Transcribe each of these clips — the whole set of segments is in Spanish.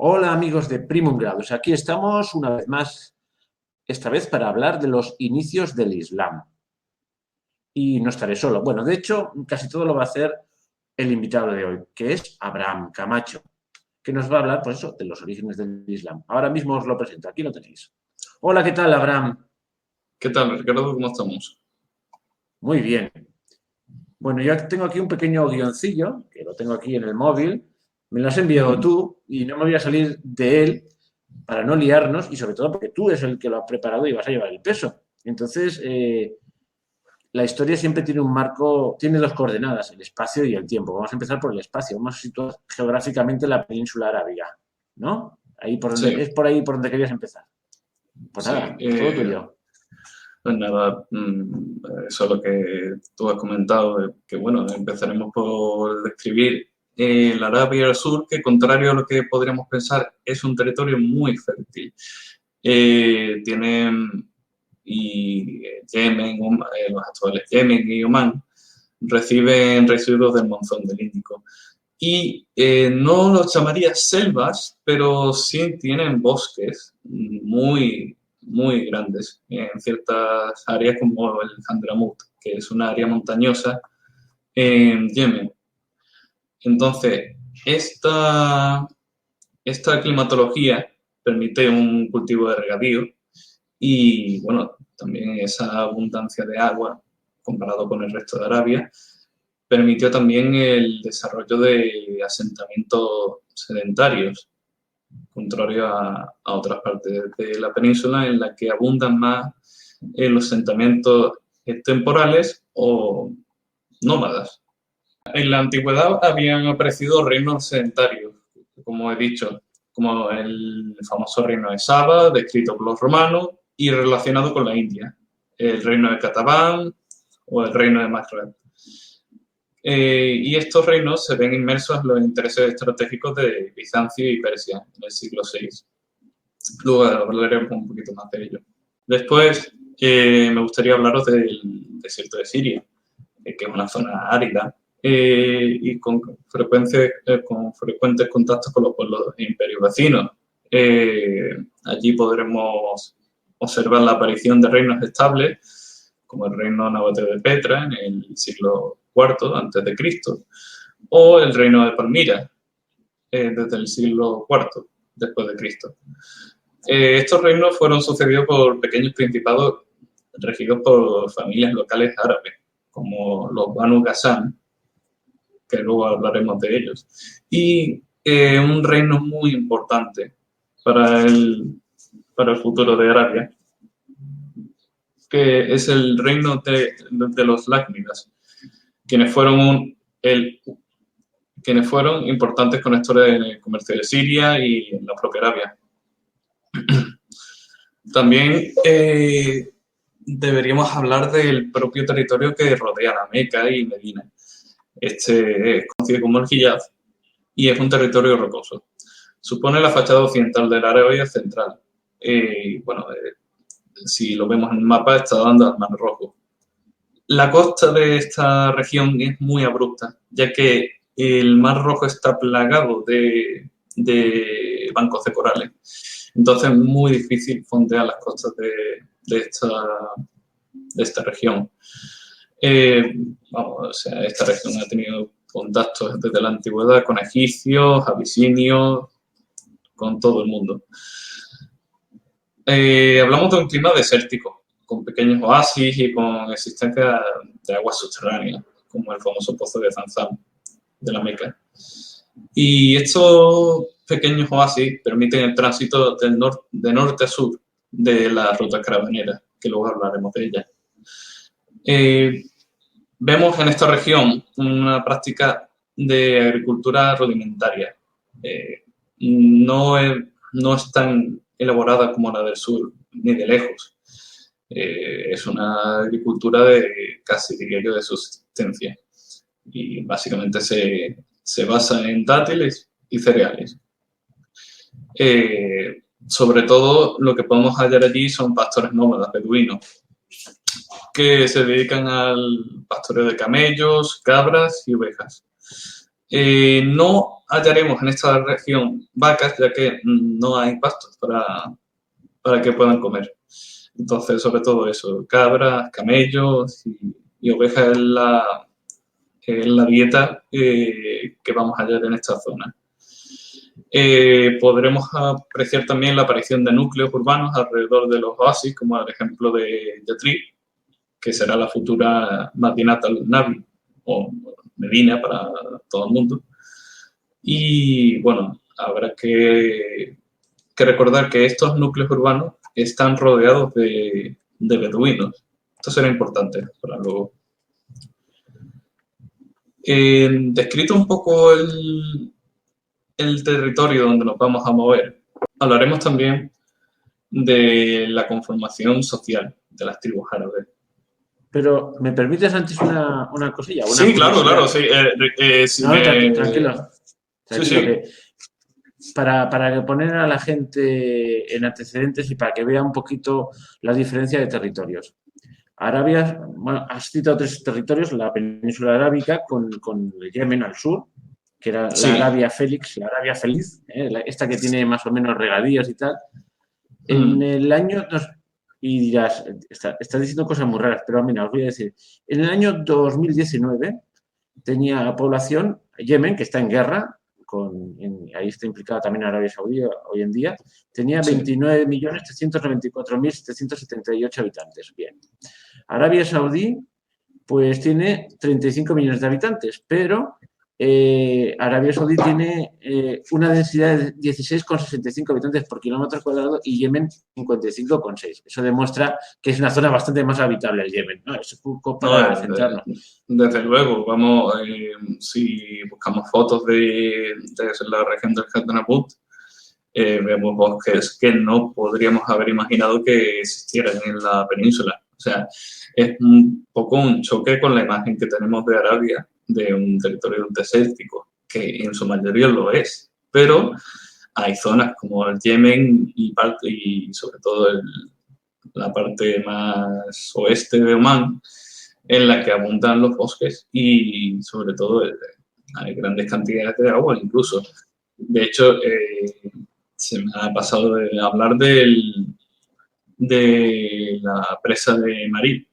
Hola amigos de Primum Gradus, aquí estamos una vez más, esta vez para hablar de los inicios del Islam. Y no estaré solo. Bueno, de hecho, casi todo lo va a hacer el invitado de hoy, que es Abraham Camacho, que nos va a hablar, pues eso, de los orígenes del Islam. Ahora mismo os lo presento, aquí lo tenéis. Hola, ¿qué tal, Abraham? ¿Qué tal, Ricardo? ¿Cómo estamos? Muy bien. Bueno, yo tengo aquí un pequeño guioncillo, que lo tengo aquí en el móvil, me lo has enviado Ujú. tú y no me voy a salir de él para no liarnos y sobre todo porque tú eres el que lo ha preparado y vas a llevar el peso. Entonces, la historia siempre tiene un marco, tiene dos coordenadas, el espacio y el tiempo. Vamos a empezar por el espacio, vamos a situar geográficamente la península arábiga, ¿no? Ahí por donde, Sí, es por ahí por donde querías empezar. Pues sí. nada, todo tuyo. Pues nada, eso es lo que tú has comentado, que bueno, empezaremos por describir la Arabia del Sur, que contrario a lo que podríamos pensar, es un territorio muy fértil. Tienen Yemen, los actuales Yemen y Omán, reciben residuos del monzón del Índico. Y no los llamaría selvas, pero sí tienen bosques muy grandes en ciertas áreas como el Hadramut, que es una área montañosa en Yemen. Entonces, esta climatología permite un cultivo de regadío y, bueno, también esa abundancia de agua comparado con el resto de Arabia permitió también el desarrollo de asentamientos sedentarios, contrario a otras partes de la península en la que abundan más los asentamientos temporales o nómadas. En la antigüedad habían aparecido reinos sedentarios, como he dicho, como el famoso reino de Saba, descrito por los romanos y relacionado con la India, el reino de Cataban o el reino de Maghreb. Y estos reinos se ven inmersos en los intereses estratégicos de Bizancio y Persia en el siglo VI. Luego hablaremos un poquito más de ello. Después, me gustaría hablaros del desierto de Siria, que es una zona árida y con frecuentes contactos con los pueblos e imperios vecinos. Allí podremos observar la aparición de reinos estables, como el reino nabateo de Petra en el siglo IV antes de Cristo, o el reino de Palmira desde el siglo IV después de Cristo. Estos reinos fueron sucedidos por pequeños principados regidos por familias locales árabes, como los Banu Ghassan, que luego hablaremos de ellos, y un reino muy importante para para el futuro de Arabia, que es el reino de los Lácnidas, quienes quienes fueron importantes conectores en el comercio de Siria y en la propia Arabia. También deberíamos hablar del propio territorio que rodea la Meca y Medina. Este es conocido como el Hiyaz y es un territorio rocoso. Supone la fachada occidental de la Arabia central. Si lo vemos en el mapa, está dando al Mar Rojo. La costa de esta región es muy abrupta, ya que el Mar Rojo está plagado de bancos de corales. Entonces es muy difícil fondear las costas de esta región. Esta región ha tenido contactos desde la antigüedad con egipcios, abisinios, con todo el mundo. Hablamos de un clima desértico, con pequeños oasis y con existencia de aguas subterráneas, como el famoso pozo de Zanzán de la Meca. Y estos pequeños oasis permiten el tránsito de norte a sur de la ruta caravanera, que luego hablaremos de ella. Vemos en esta región una práctica de agricultura rudimentaria. No es tan elaborada como la del sur, ni de lejos. Es una agricultura de casi, diría yo, de subsistencia. Y básicamente se basa en dátiles y cereales. Sobre todo, lo que podemos hallar allí son pastores nómadas beduinos, que se dedican al pastoreo de camellos, cabras y ovejas. No hallaremos en esta región vacas, ya que no hay pastos para que puedan comer. Entonces, sobre todo eso, cabras, camellos y ovejas es la dieta que vamos a hallar en esta zona. Podremos apreciar también la aparición de núcleos urbanos alrededor de los oasis, como el ejemplo de Yathrib, que será la futura Madinat al-Nabi, o Medina para todo el mundo. Y bueno, habrá que recordar que estos núcleos urbanos están rodeados de beduinos. Esto será importante para luego. Descrito un poco el territorio donde nos vamos a mover, hablaremos también de la conformación social de las tribus árabes. Pero, ¿me permites antes una cosilla? Una Sí, claro, sí. Tranquilo. Sí, sí. Que para poner a la gente en antecedentes y para que vea un poquito la diferencia de territorios. Arabia, bueno, has citado 3 territorios, la península arábica con el Yemen al sur, que era Sí. la Arabia feliz, esta que tiene más o menos regadíos y tal. En el año, y dirás, estás diciendo cosas muy raras, pero mira, os voy a decir, en el año 2019 tenía población, Yemen, que está en guerra, ahí está implicada también Arabia Saudí hoy en día, tenía 29.394.778 habitantes. Bien. Arabia Saudí, pues tiene 35 millones de habitantes, pero Arabia Saudí tiene una densidad de 16,65 habitantes por kilómetro cuadrado y Yemen 55,6. Eso demuestra que es una zona bastante más habitable el Yemen, ¿no? Eso es un poco para centrarnos. Desde luego, vamos, si buscamos fotos de la región del Hadramaut, vemos bosques que no podríamos haber imaginado que existieran en la península. O sea, es un poco un choque con la imagen que tenemos de Arabia, de un territorio desértico, que en su mayoría lo es, pero hay zonas como el Yemen y sobre todo la parte más oeste de Omán, en la que abundan los bosques y sobre todo hay grandes cantidades de agua incluso. De hecho, se me ha pasado de hablar de la presa de Marib.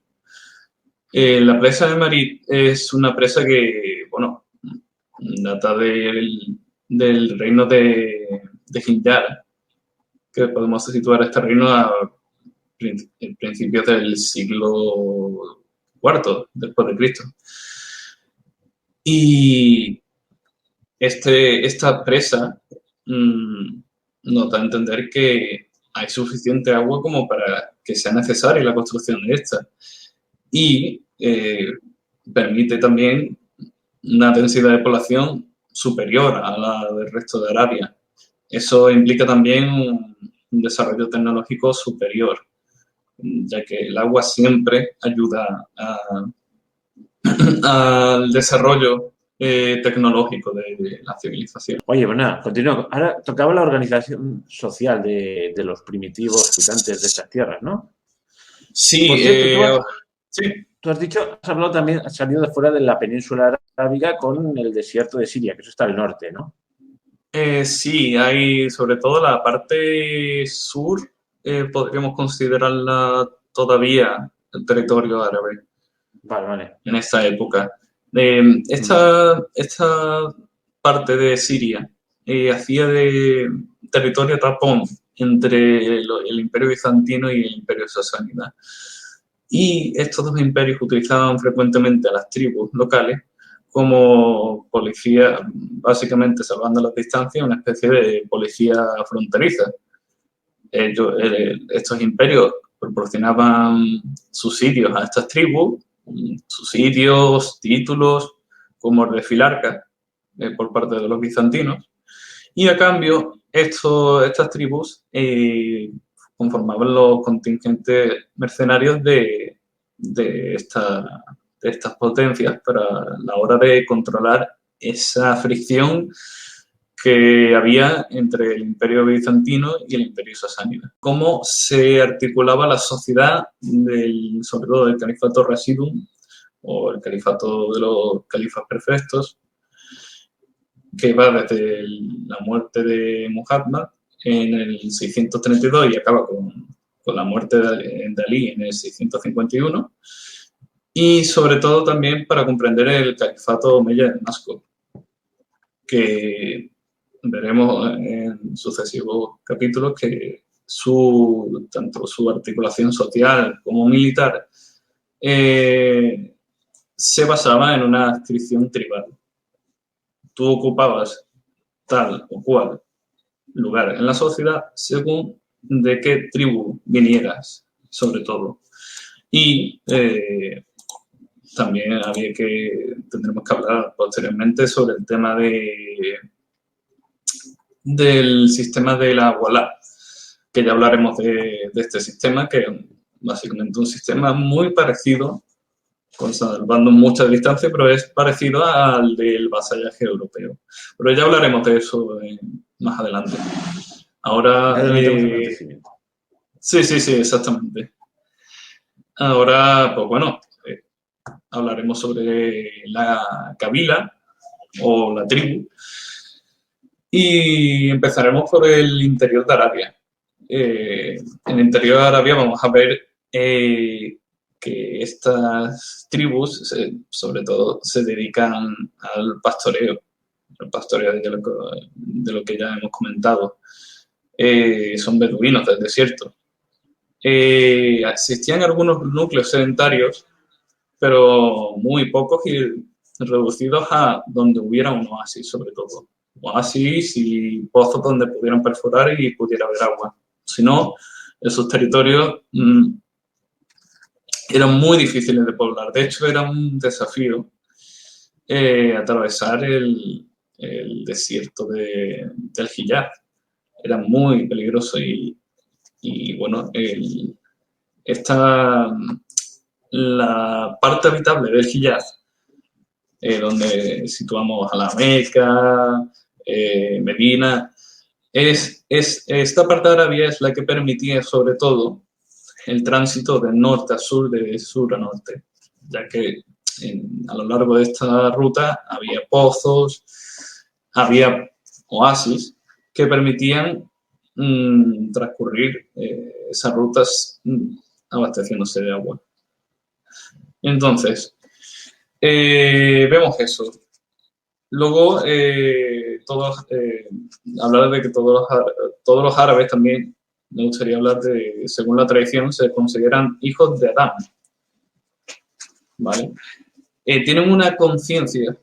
La presa de Marib es una presa que, bueno, data del reino de Hindar, que podemos situar este reino a principios del siglo IV después de Cristo. Y esta presa nos da a entender que hay suficiente agua como para que sea necesaria la construcción de esta. Y permite también una densidad de población superior a la del resto de Arabia. Eso implica también un desarrollo tecnológico superior, ya que el agua siempre ayuda al desarrollo tecnológico de la civilización. Oye, pues nada, continúo. Ahora tocaba la organización social de los primitivos habitantes de estas tierras, ¿no? Sí, por cierto, sí. Tú has dicho, has hablado también, has salido de fuera de la península arábiga con el desierto de Siria, que eso está al norte, ¿no? Sí, hay sobre todo la parte sur, podríamos considerarla todavía el territorio árabe. Vale. En esta época. Esta parte de Siria hacía de territorio tapón entre el Imperio Bizantino y el Imperio Sasánida. Y estos dos imperios utilizaban frecuentemente a las tribus locales como policía, básicamente salvando las distancias, una especie de policía fronteriza. Estos imperios proporcionaban subsidios a estas tribus, subsidios, títulos, como el de Filarca, por parte de los bizantinos, y a cambio estas tribus conformaban los contingentes mercenarios de estas potencias para la hora de controlar esa fricción que había entre el Imperio Bizantino y el Imperio Sasánida. Cómo se articulaba la sociedad, sobre todo del Califato Rashidun, o el Califato de los Califas Perfectos, que va desde la muerte de Muhammad en el 632 y acaba con la muerte de Ali en el 651, y sobre todo también para comprender el califato omeya de Damasco, que veremos en sucesivos capítulos que tanto su articulación social como militar se basaba en una adscripción tribal. Tú ocupabas tal o cual lugar en la sociedad según de qué tribu vinieras, sobre todo. Y también tendremos que hablar posteriormente sobre el tema del sistema de la Wallah, que ya hablaremos de este sistema, que es básicamente un sistema muy parecido, salvando mucha distancia, pero es parecido al del vasallaje europeo. Pero ya hablaremos de eso más adelante. Ahora... sí, exactamente. Ahora, pues bueno, hablaremos sobre la kabila o la tribu y empezaremos por el interior de Arabia. En el interior de Arabia vamos a ver que estas tribus, sobre todo, se dedican al pastoreo de lo que ya hemos comentado. Son beduinos del desierto. Existían algunos núcleos sedentarios, pero muy pocos y reducidos a donde hubiera un oasis, sobre todo. Oasis y pozos donde pudieran perforar y pudiera haber agua. Si no, esos territorios eran muy difíciles de poblar. De hecho, era un desafío atravesar el desierto del Hiyaz. Era muy peligroso y bueno, la parte habitable del Hiyaz, donde situamos a la Meca, Medina, esta parte de Arabia es la que permitía sobre todo el tránsito de norte a sur, de sur a norte, ya que a lo largo de esta ruta había pozos, había oasis que permitían transcurrir esas rutas abasteciéndose de agua. Entonces, vemos eso. Luego, hablar de que todos los árabes también, me gustaría hablar de, según la tradición, se consideran hijos de Adán. ¿Vale? Tienen una conciencia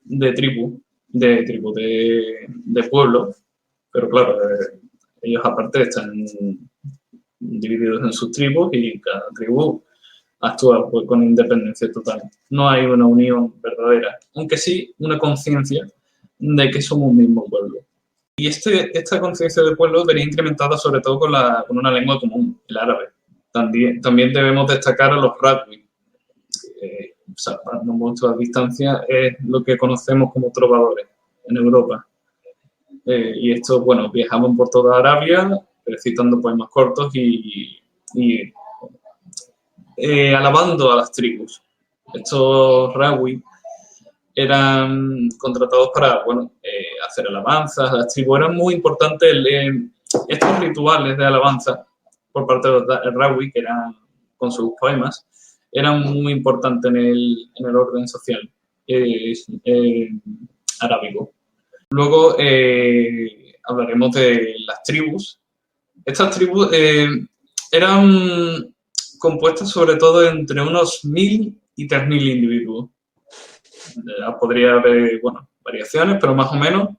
de tribu, de pueblo, pero claro, ellos aparte están divididos en sus tribus y cada tribu actúa pues, con independencia total. No hay una unión verdadera, aunque sí una conciencia de que somos un mismo pueblo. Y esta conciencia de pueblo vería incrementada sobre todo con una lengua común, el árabe. También debemos destacar a los radwi. Salvando mucho a distancia es lo que conocemos como trovadores en Europa. Y estos, bueno, viajaban por toda Arabia recitando poemas cortos y alabando a las tribus. Estos rawi eran contratados para, bueno, hacer alabanzas. Las tribus eran muy importantes. Estos rituales de alabanza por parte de los rawi, que eran con sus poemas, eran muy importantes en el orden social arábigo. Luego hablaremos de las tribus. Estas tribus eran compuestas sobre todo entre unos 1.000 y 3.000 individuos. Podría haber, bueno, variaciones, pero más o menos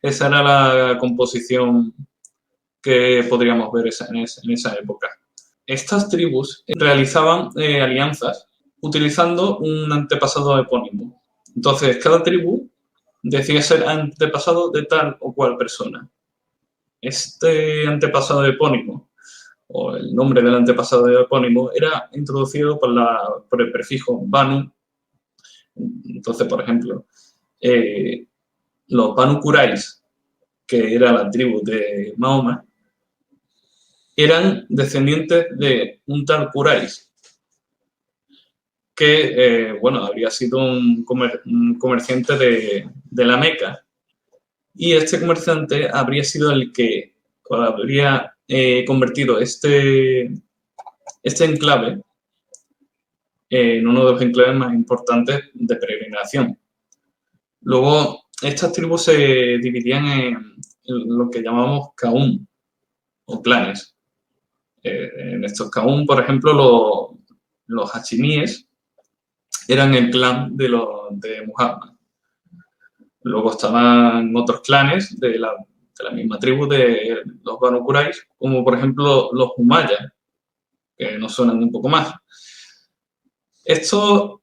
esa era la composición que podríamos ver en esa época. Estas tribus realizaban alianzas utilizando un antepasado epónimo. Entonces, cada tribu decía ser antepasado de tal o cual persona. Este antepasado epónimo, o el nombre del antepasado epónimo, era introducido por el prefijo Banu. Entonces, por ejemplo, los Banu Quraysh, que era la tribu de Mahoma, eran descendientes de un tal Quraysh, que, bueno, habría sido un comerciante de la Meca y este comerciante habría sido el que habría convertido este enclave en uno de los enclaves más importantes de peregrinación. Luego, estas tribus se dividían en lo que llamamos kaum o clanes. En estos kaum, por ejemplo, los hachimíes eran el clan de Muhammad. Luego estaban otros clanes de la misma tribu de los Banu Quraysh, como por ejemplo los Umayyad, que nos suenan un poco más. Estas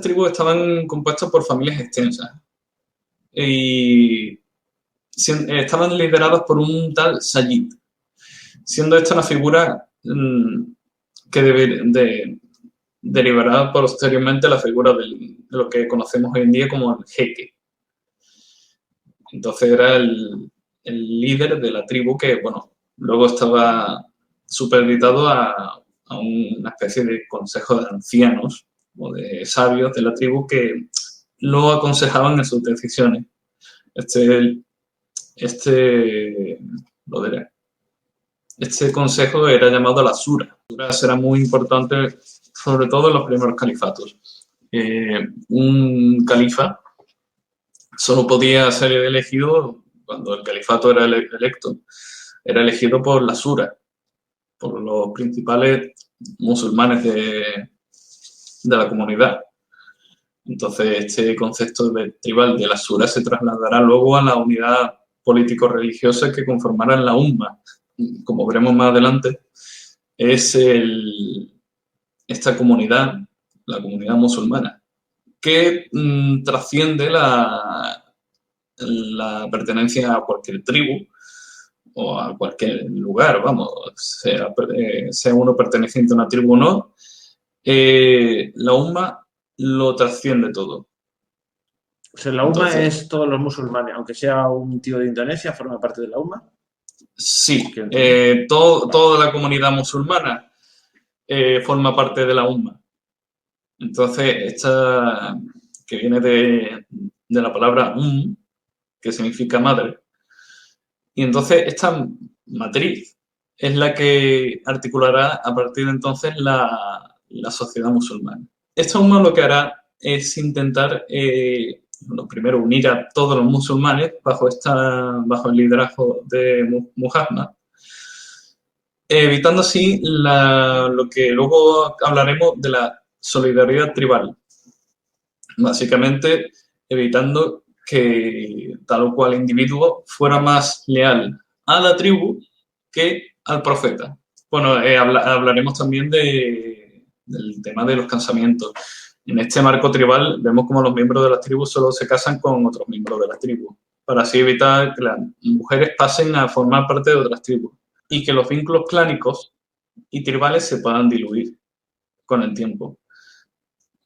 tribus estaban compuestas por familias extensas y estaban lideradas por un tal Sayyid, siendo esta una figura que derivará posteriormente la figura de lo que conocemos hoy en día como el jeque. Entonces era el líder de la tribu que, bueno, luego estaba supeditado a una especie de consejo de ancianos o de sabios de la tribu que lo aconsejaban en sus decisiones. Este consejo era llamado la Sura. La Sura era muy importante, sobre todo en los primeros califatos. Un califa solo podía ser elegido cuando el califato era electo. Era elegido por la Sura, por los principales musulmanes de la comunidad. Entonces, este concepto tribal de la Sura se trasladará luego a la unidad político-religiosa que conformará la Umma. Como veremos más adelante, es esta comunidad, la comunidad musulmana, que trasciende la pertenencia a cualquier tribu o a cualquier lugar, vamos, sea uno perteneciente a una tribu o no, la Umma lo trasciende todo. O sea, la UMA es todos los musulmanes, aunque sea un tío de Indonesia, forma parte de la UMA. Sí, toda la comunidad musulmana forma parte de la Umma. Entonces, esta que viene de la palabra que significa madre, y entonces esta matriz es la que articulará a partir de entonces la sociedad musulmana. Esta Umma lo que hará es intentar, primero, unir a todos los musulmanes bajo el liderazgo de Muhammad, evitando así lo que luego hablaremos de la solidaridad tribal. Básicamente, evitando que tal o cual individuo fuera más leal a la tribu que al profeta. Bueno, hablaremos también del tema de los casamientos. En este marco tribal vemos como los miembros de las tribus solo se casan con otros miembros de la tribu, para así evitar que las mujeres pasen a formar parte de otras tribus y que los vínculos clánicos y tribales se puedan diluir con el tiempo.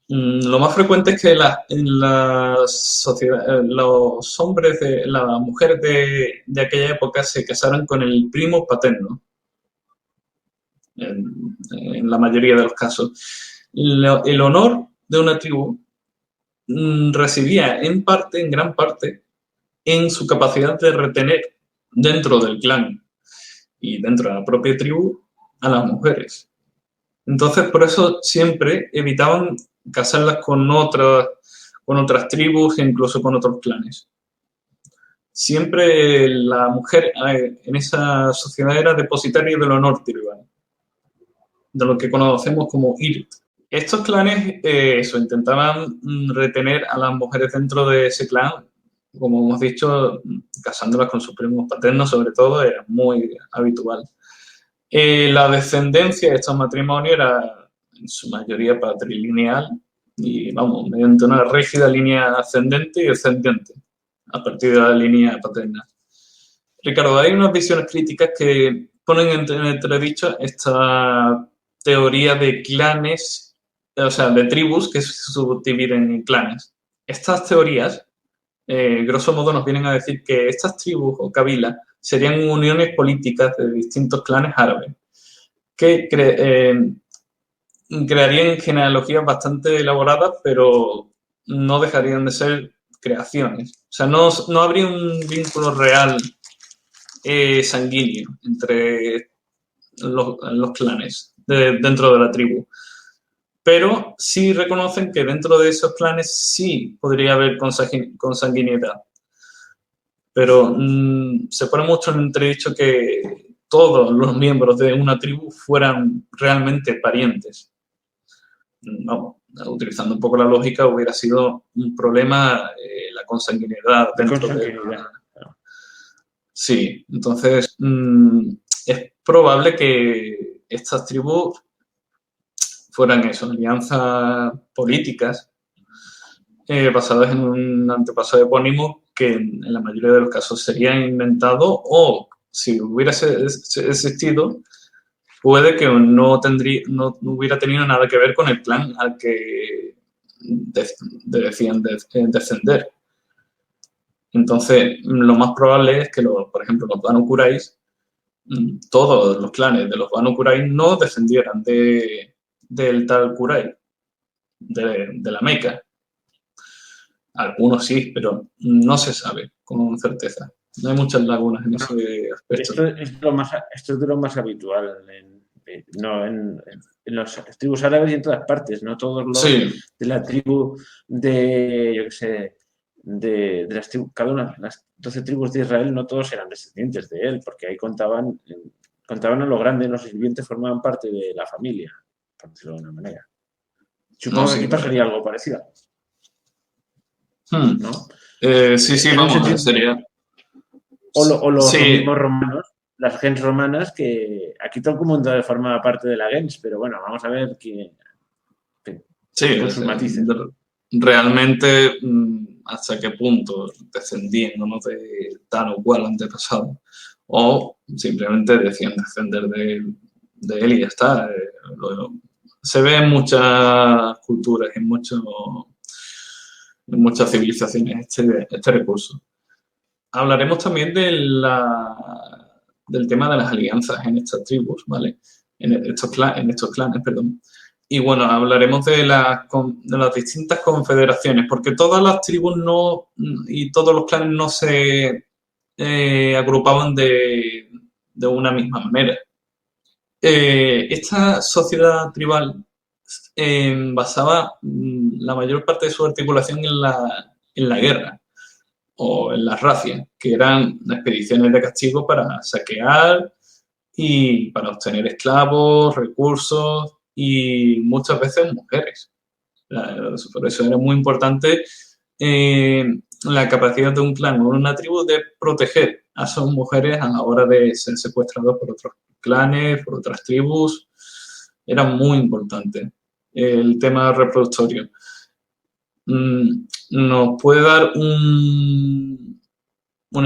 Lo más frecuente es que en la sociedad, los hombres, las mujeres de aquella época se casaran con el primo paterno, en la mayoría de los casos. El honor de una tribu residía en gran parte, en su capacidad de retener dentro del clan y dentro de la propia tribu a las mujeres. Entonces, por eso siempre evitaban casarlas con otras tribus e incluso con otros clanes. Siempre la mujer en esa sociedad era depositaria del honor tribal, de lo que conocemos como Irt. Estos clanes intentaban retener a las mujeres dentro de ese clan, como hemos dicho, casándolas con sus primos paternos, sobre todo, era muy habitual. La descendencia de estos matrimonios era en su mayoría patrilineal y, vamos, mediante una rígida línea ascendente y descendente a partir de la línea paterna. Ricardo, hay unas visiones críticas que ponen en entredicho esta teoría de clanes, o sea, de tribus que se subdividen en clanes. Estas teorías, grosso modo, nos vienen a decir que estas tribus o kabilas serían uniones políticas de distintos clanes árabes que crearían genealogías bastante elaboradas, pero no dejarían de ser creaciones. O sea, no habría un vínculo real sanguíneo entre los clanes dentro de la tribu. Pero sí reconocen que dentro de esos clanes sí podría haber consanguinidad. Pero se pone mucho en entredicho que todos los miembros de una tribu fueran realmente parientes. No, utilizando un poco la lógica, hubiera sido un problema la consanguinidad dentro de... Sí, entonces es probable que estas tribus fueran eso, alianzas políticas basadas en un antepasado epónimo que en la mayoría de los casos sería inventado o, si hubiera existido, puede que no hubiera tenido nada que ver con el clan al que decían descender. Entonces, lo más probable es que, por ejemplo, los Banu Quraysh, todos los clanes de los Banu Quraysh no descendieran del tal Quraysh, de la Meca. Algunos sí, pero no se sabe con certeza. No hay muchas lagunas en ese aspecto. Esto es de lo más habitual en las tribus árabes y en todas partes. No todos los de la tribu de, yo qué sé, de las tribus, cada una, las 12 tribus de Israel, no todos eran descendientes de él, porque ahí contaban a lo grande, los sirvientes formaban parte de la familia, por decirlo de una manera. Supongo que aquí pasaría algo parecido. ¿No? Sí, vamos, sería... O los mismos romanos, las gens romanas, que aquí todo el mundo formaba parte de la gens, pero bueno, vamos a ver con sus matices. Realmente, hasta qué punto descendían de tal o cual antepasado, o simplemente decían descender de él y ya está. Se ve en muchas culturas, en muchas civilizaciones este recurso. Hablaremos también del tema de las alianzas en estas tribus, ¿vale? En estos clanes, perdón. Y bueno, hablaremos de las distintas confederaciones, porque todas las tribus y todos los clanes no se agrupaban de una misma manera. Esta sociedad tribal basaba la mayor parte de su articulación en la guerra o en las razias, que eran expediciones de castigo para saquear y para obtener esclavos, recursos y muchas veces mujeres. Por eso era muy importante la capacidad de un clan o una tribu de proteger a sus mujeres a la hora de ser secuestrados por otros clanes, por otras tribus. Era muy importante el tema reproductorio. Nos puede dar una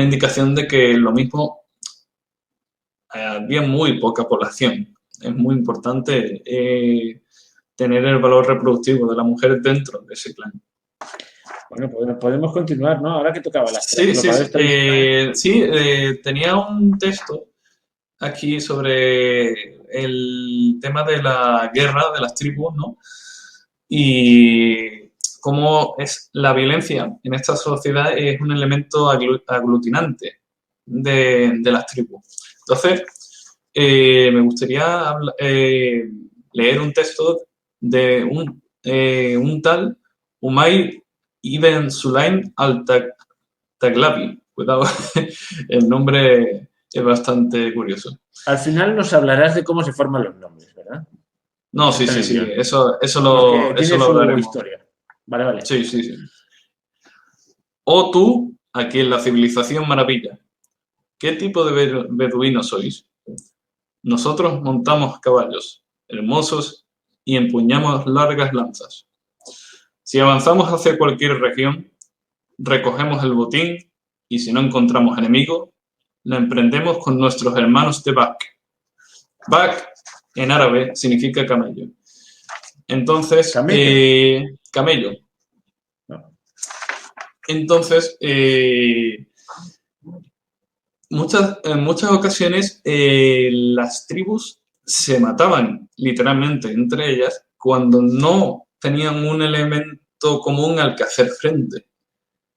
indicación de que lo mismo había muy poca población. Es muy importante tener el valor reproductivo de la mujer dentro de ese clan. Bueno, podemos continuar, ¿no? Ahora que tocaba la tenía un texto aquí sobre el tema de la guerra de las tribus, ¿no? Y cómo es la violencia en esta sociedad es un elemento aglutinante de las tribus. Entonces, me gustaría leer un texto de un tal Umayr ibn Sulaim al-Taghlabi. Cuidado, el nombre es bastante curioso. Al final nos hablarás de cómo se forman los nombres, ¿verdad? No, sí, eso lo hablaremos. Historia. Vale. Sí. Oh tú, aquí en la civilización maravilla, ¿qué tipo de beduinos sois? Nosotros montamos caballos hermosos y empuñamos largas lanzas. Si avanzamos hacia cualquier región, recogemos el botín y si no encontramos enemigo, la emprendemos con nuestros hermanos de Bak. Bak, en árabe, significa camello. Entonces, camello. Entonces, en muchas ocasiones las tribus se mataban literalmente entre ellas cuando no tenían un elemento común al que hacer frente.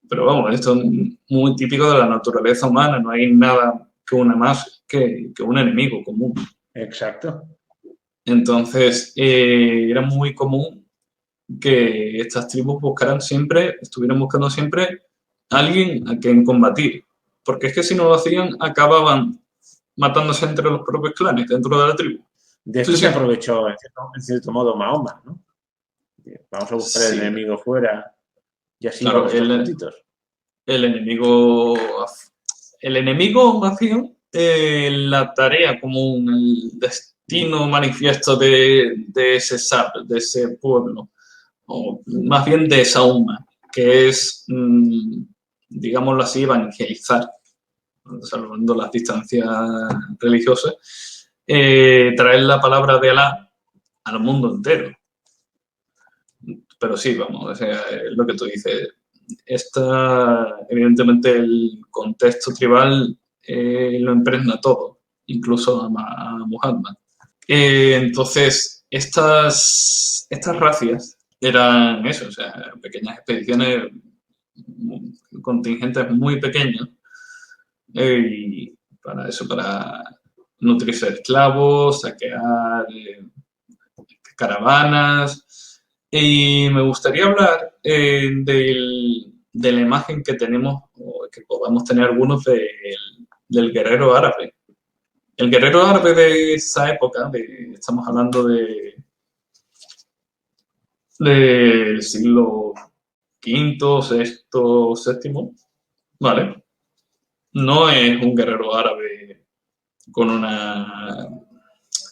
Pero vamos, esto es muy típico de la naturaleza humana, no hay nada que una más que un enemigo común. Exacto. Entonces, era muy común que estas tribus estuvieran buscando siempre a alguien a quien combatir. Porque es que si no lo hacían, acababan matándose entre los propios clanes dentro de la tribu. De esto se Entonces, aprovechó, en cierto modo, Mahoma, ¿no? Vamos a buscar el sí, enemigo fuera y así claro, vamos todos juntitos. el enemigo, el enemigo más bien, la tarea común, el destino manifiesto de ese SAP, de ese pueblo, o más bien de esa umma, que es, digámoslo así, evangelizar, salvando las distancias religiosas, traer la palabra de Alá al mundo entero. Pero sí, vamos, o sea, es lo que tú dices. Evidentemente, el contexto tribal lo impregna todo, incluso a Muhammad. Entonces, estas racias eran eso, o sea, pequeñas expediciones, contingentes muy pequeños, y para eso, para nutrirse de esclavos, saquear caravanas. Y me gustaría hablar de la imagen que tenemos, o que podamos tener algunos del guerrero árabe. El guerrero árabe de esa época, estamos hablando del siglo V, sexto, séptimo, ¿vale? No es un guerrero árabe con una...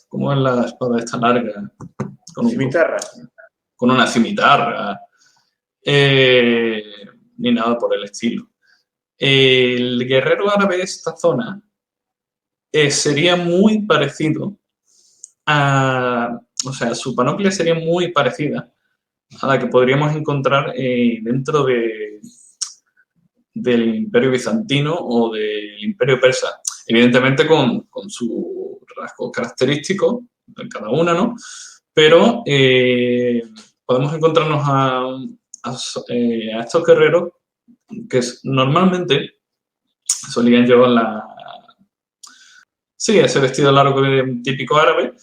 ¿Cómo es la espada esta larga? Cimitarras. Con una cimitarra, ni nada por el estilo. El guerrero árabe de esta zona sería muy parecido o sea, su panoplia sería muy parecida a la que podríamos encontrar dentro del Imperio Bizantino o del Imperio Persa. Evidentemente con sus rasgos característicos, cada una, ¿no? Pero podemos encontrarnos a estos guerreros que normalmente solían llevar sí, ese vestido largo típico árabe,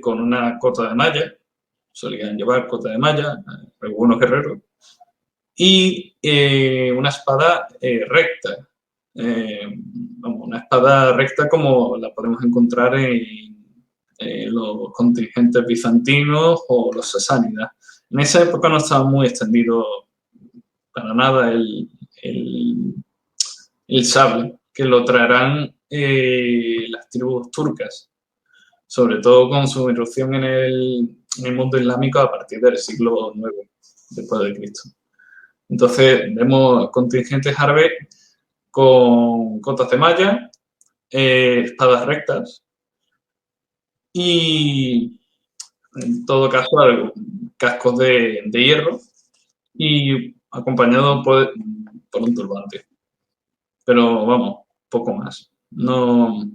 con una cota de malla, solían llevar cota de malla, algunos guerreros, y una espada recta. Una espada recta como la podemos encontrar en los contingentes bizantinos o los sasánidas. En esa época no estaba muy extendido para nada el sable, que lo traerán las tribus turcas, sobre todo con su irrupción en el mundo islámico a partir del siglo IX después de Cristo. Entonces vemos contingentes árabes con cotas de malla, espadas rectas y, en todo caso, cascos de hierro y acompañado por un turbante. Pero vamos, poco más. No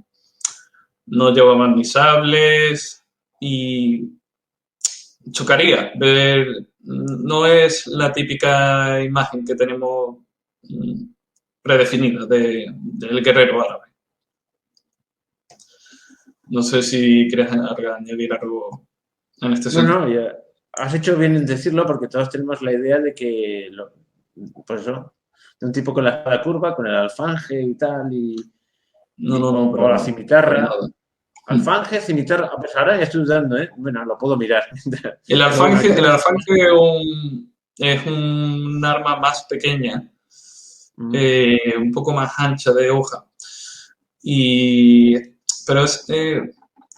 llevaban ni sables y chocaría ver, no es la típica imagen que tenemos predefinida del guerrero árabe. No sé si quieres añadir algo en este sentido. No, ya has hecho bien en decirlo porque todos tenemos la idea de que, pues eso, de un tipo con la espada curva, con el alfanje y tal, No, o la para cimitarra. nada. Alfanje, cimitarra, pues ahora ya estoy dudando, ¿eh? Bueno, lo puedo mirar. El Pero bueno, alfanje, aquí el tenemos... alfanje es un arma más pequeña, un poco más ancha de hoja. Pero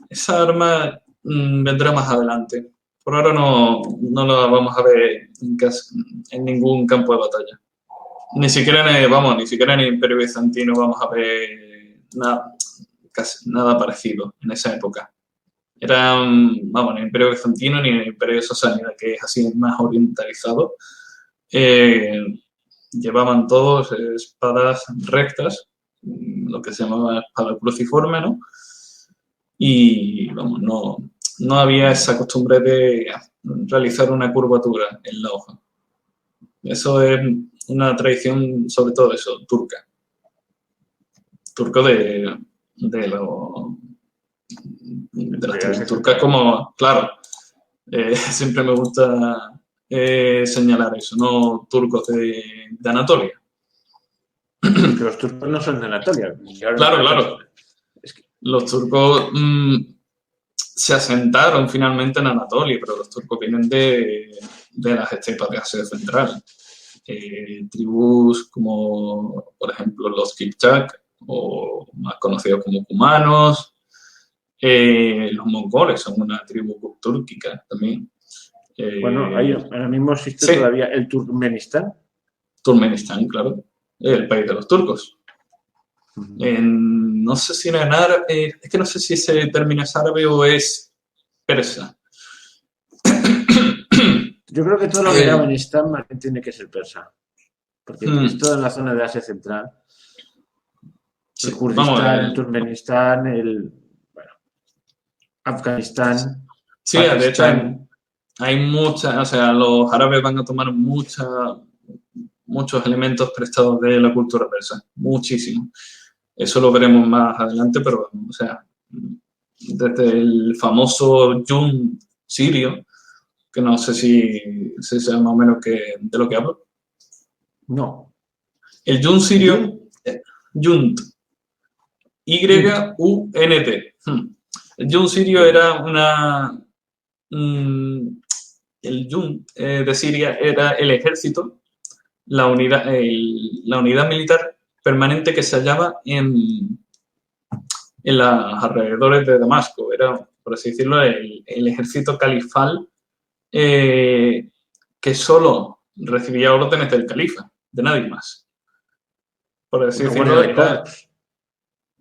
esa arma vendrá más adelante. Por ahora no la vamos a ver en ningún campo de batalla. Ni siquiera ni siquiera en el Imperio Bizantino vamos a ver casi nada parecido en esa época. Ni en el Imperio Bizantino ni en el Imperio Sasánida, que es así más orientalizado. Llevaban todos espadas rectas, lo que se llamaba espada cruciforme, ¿no? Y no había esa costumbre de realizar una curvatura en la hoja. Eso es una tradición, sobre todo eso, turca. Turco de las tribus turcas como, claro, siempre me gusta señalar eso, no turcos de Anatolia. Que los turcos no son de Anatolia. Claro, claro. Es que... Los turcos se asentaron finalmente en Anatolia, pero los turcos vienen de las estepas de Asia Central. Tribus como, por ejemplo, los Kipchak, o más conocidos como cumanos. Los mongoles son una tribu túrquica también. Bueno, ahora mismo existe todavía el Turkmenistán. Turkmenistán, claro. El país de los turcos. No sé si en árabe, es que no sé si ese término es árabe o es persa. Yo creo que todo lo que era Afganistán más bien tiene que ser persa. Porque es toda en la zona de Asia Central. El Kurdistán, el Turkmenistán, Afganistán. Sí, Pakistán. De hecho hay muchas, o sea, los árabes van a tomar muchos elementos prestados de la cultura persa, muchísimo. Eso lo veremos más adelante, pero, o sea, desde el famoso yun sirio, que no sé si sabe más o menos de lo que hablo. No. El yun sirio, yunt, Y-U-N-T. El yun sirio era el yun de Siria era el ejército, la unidad militar permanente que se hallaba en los alrededores de Damasco. Era, por así decirlo, el ejército califal que solo recibía órdenes del califa, de nadie más. Por así decirlo, era...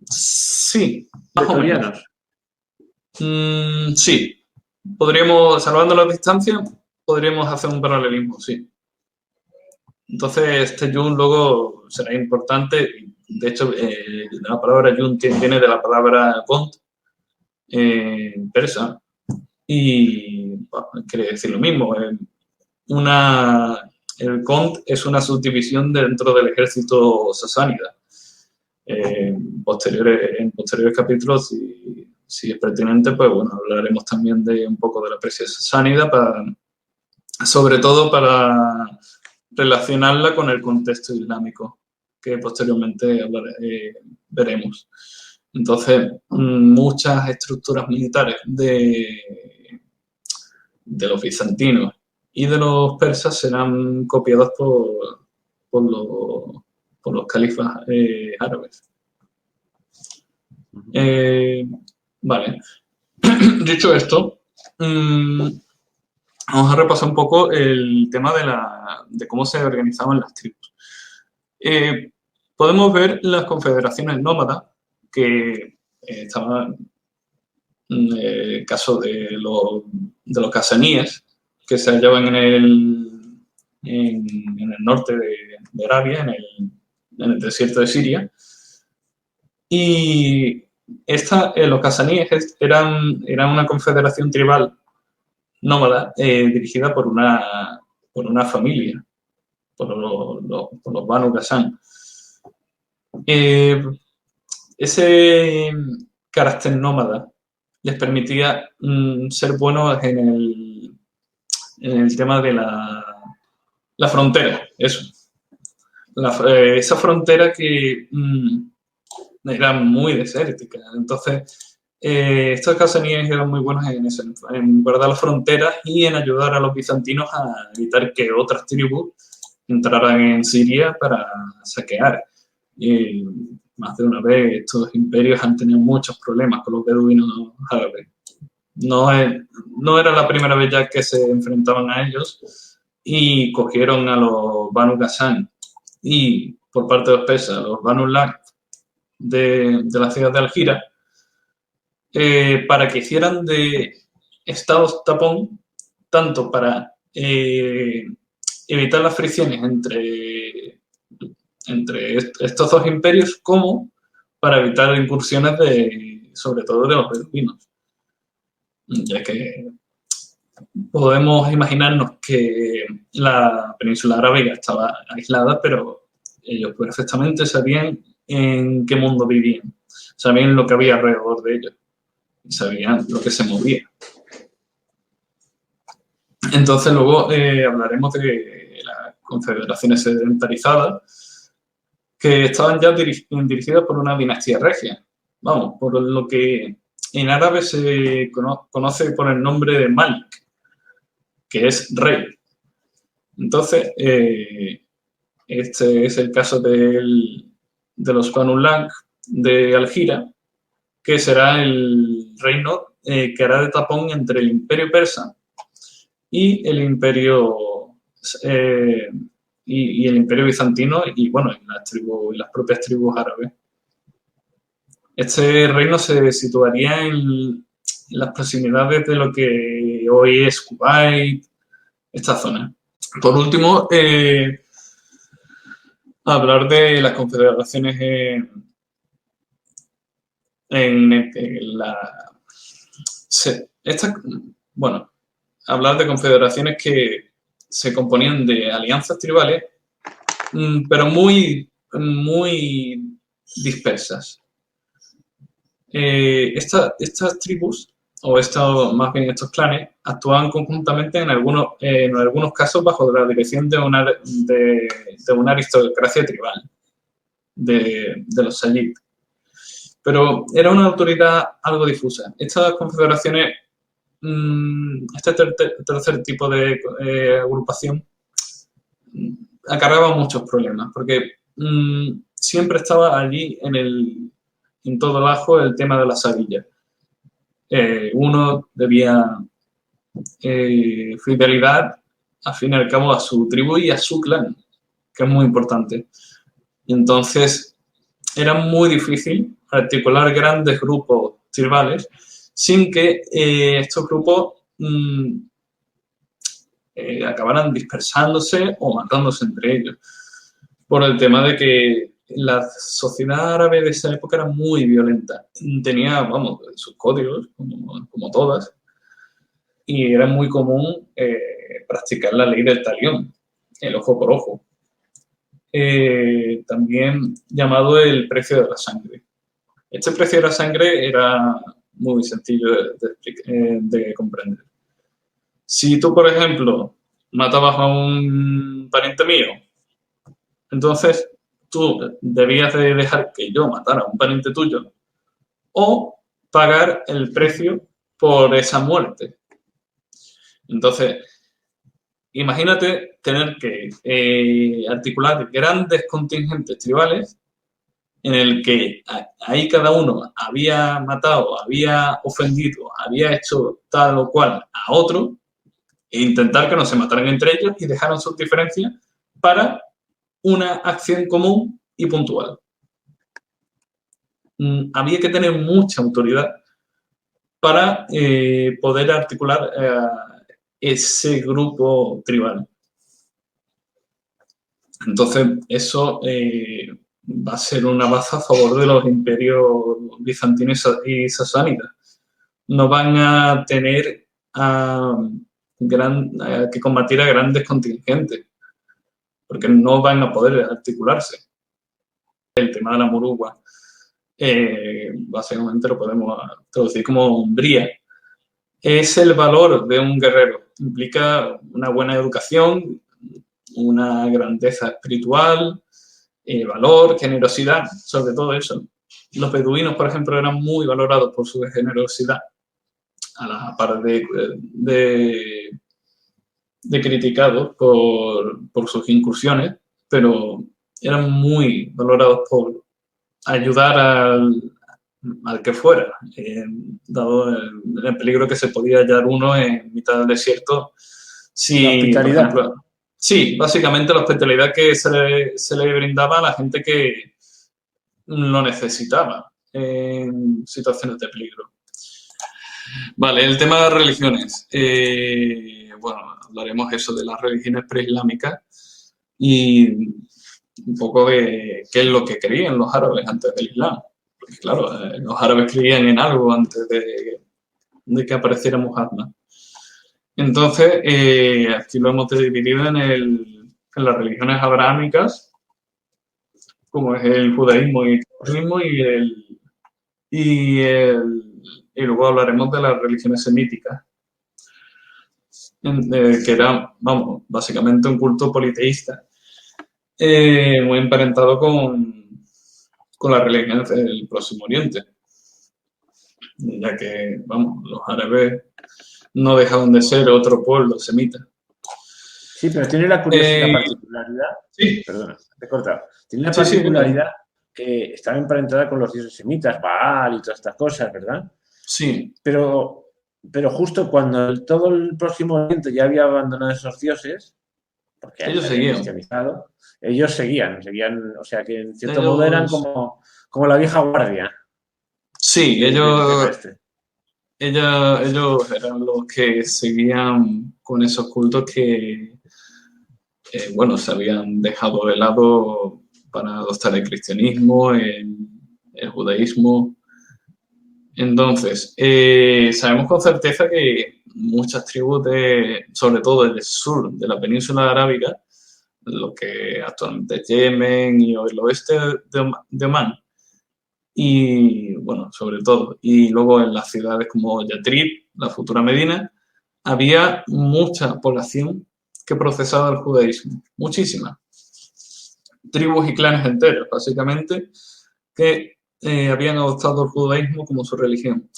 Sí, más o menos. Sí. Podríamos, salvando las distancias, podríamos hacer un paralelismo, sí. Entonces, este yun luego será importante. De hecho, la palabra yun viene de la palabra gond, persa, y bueno, quiere decir lo mismo. El gond es una subdivisión dentro del ejército sasánida. En posteriores capítulos, si es pertinente, pues bueno, hablaremos también de un poco de la Persia sasánida, sobre todo para relacionarla con el contexto islámico, que posteriormente veremos. Entonces, muchas estructuras militares de los bizantinos y de los persas serán copiadas por los califas árabes. Vale. Dicho esto, vamos a repasar un poco el tema de cómo se organizaban las tribus. Podemos ver las confederaciones nómadas, que estaban en el caso de los casaníes, que se hallaban en el norte de Arabia, en el desierto de Siria. Y los casaníes eran una confederación tribal nómada dirigida por una familia, por los Banu Ghazan. Ese carácter nómada les permitía ser buenos en el tema de la frontera, eso. Esa frontera que era muy desértica. Entonces, estos casaníes eran muy buenos en guardar las fronteras y en ayudar a los bizantinos a evitar que otras tribus entraran en Siria para saquear. Y más de una vez estos imperios han tenido muchos problemas con los beduinos árabes. No era la primera vez ya que se enfrentaban a ellos y cogieron a los Banu Ghazan y por parte de los persas, los Banu Lak de la ciudad de Algira, para que hicieran de estados tapón, tanto para evitar las fricciones entre estos dos imperios, como para evitar incursiones sobre todo de los beduinos, ya que podemos imaginarnos que la península arábiga estaba aislada, pero ellos perfectamente sabían en qué mundo vivían, sabían lo que había alrededor de ellos y sabían lo que se movía. Entonces luego hablaremos de las confederaciones sedentarizadas que estaban ya dirigidas por una dinastía regia. Vamos, por lo que en árabe se conoce por el nombre de Malik, que es rey. Entonces, este es el caso de los Banu Lang de Algira, que será el reino que hará de tapón entre el imperio persa y el imperio y el imperio bizantino y, bueno, las propias tribus árabes. Este reino se situaría en las proximidades de lo que hoy es Kuwait, esta zona. Por último, hablar de las confederaciones bueno, hablar de confederaciones que se componían de alianzas tribales, pero muy, muy dispersas. Estas tribus, más bien estos clanes, actuaban conjuntamente en algunos casos bajo la dirección de una aristocracia tribal, de los Sayyid. Pero era una autoridad algo difusa. Estas confederaciones, este tercer tipo de agrupación, acarreaba muchos problemas, porque siempre estaba allí en todo el ajo el tema de la sabilla. Uno debía fidelidad, al fin y al cabo, a su tribu y a su clan, que es muy importante. Y entonces era muy difícil articular grandes grupos tribales sin que estos grupos acabaran dispersándose o matándose entre ellos. Por el tema de que la sociedad árabe de esa época era muy violenta. Tenía, vamos, sus códigos, como todas, y era muy común practicar la ley del talión, el ojo por ojo. También llamado el precio de la sangre. Este precio de la sangre era muy sencillo de comprender. Si tú, por ejemplo, matabas a un pariente mío, entonces tú debías de dejar que yo matara a un pariente tuyo o pagar el precio por esa muerte. Entonces, imagínate tener que articular grandes contingentes tribales en el que ahí cada uno había matado, había ofendido, había hecho tal o cual a otro e intentar que no se mataran entre ellos y dejaran sus diferencias para una acción común y puntual. Había que tener mucha autoridad para poder articular ese grupo tribal. Entonces, eso va a ser una baza a favor de los imperios bizantino y sasánida. No van a tener que combatir a grandes contingentes, porque no van a poder articularse. El tema de la murugua, básicamente lo podemos traducir como hombría. Es el valor de un guerrero. Implica una buena educación, una grandeza espiritual, valor, generosidad, sobre todo eso. Los beduinos, por ejemplo, eran muy valorados por su generosidad, a la par de criticados por sus incursiones, pero eran muy valorados por ayudar al que fuera, dado el peligro que se podía hallar uno en mitad del desierto. Si, por ejemplo, sí, básicamente la hospitalidad que se le brindaba a la gente que lo necesitaba en situaciones de peligro. Vale, el tema de las religiones. Bueno, hablaremos eso de las religiones preislámicas y un poco de qué es lo que creían los árabes antes del Islam. Porque claro, los árabes creían en algo antes de que apareciera Muhammad. Entonces, aquí lo hemos dividido en las religiones abrahámicas, como es el judaísmo y el cristianismo, y luego hablaremos de las religiones semíticas, que era, vamos, básicamente un culto politeísta, muy emparentado con las religiones del Próximo Oriente, ya que, vamos, los árabes no dejaban de ser otro pueblo semita. Sí, pero tiene la curiosidad, la particularidad, Sí, perdona, te he cortado, tiene la sí, sí, dime. particularidad que estaba emparentada con los dioses semitas, Baal y todas estas cosas, ¿verdad? Sí, Pero, pero justo cuando todo el Próximo Oriente ya había abandonado esos dioses, porque ellos se habían seguían. cristianizado, ellos seguían, o sea que en cierto modo eran Ellos, como la vieja guardia sí, del tema este. ellos eran los que seguían con esos cultos que, bueno, se habían dejado de lado para adoptar el cristianismo, el judaísmo. Entonces, sabemos con certeza que muchas tribus sobre todo del sur de la península arábiga, lo que actualmente es Yemen y el oeste de Omán, y bueno, sobre todo, y luego en las ciudades como Yatrib, la futura Medina, había mucha población que procesaba el judaísmo, muchísimas, tribus y clanes enteros, básicamente, que habían adoptado el judaísmo como su religión.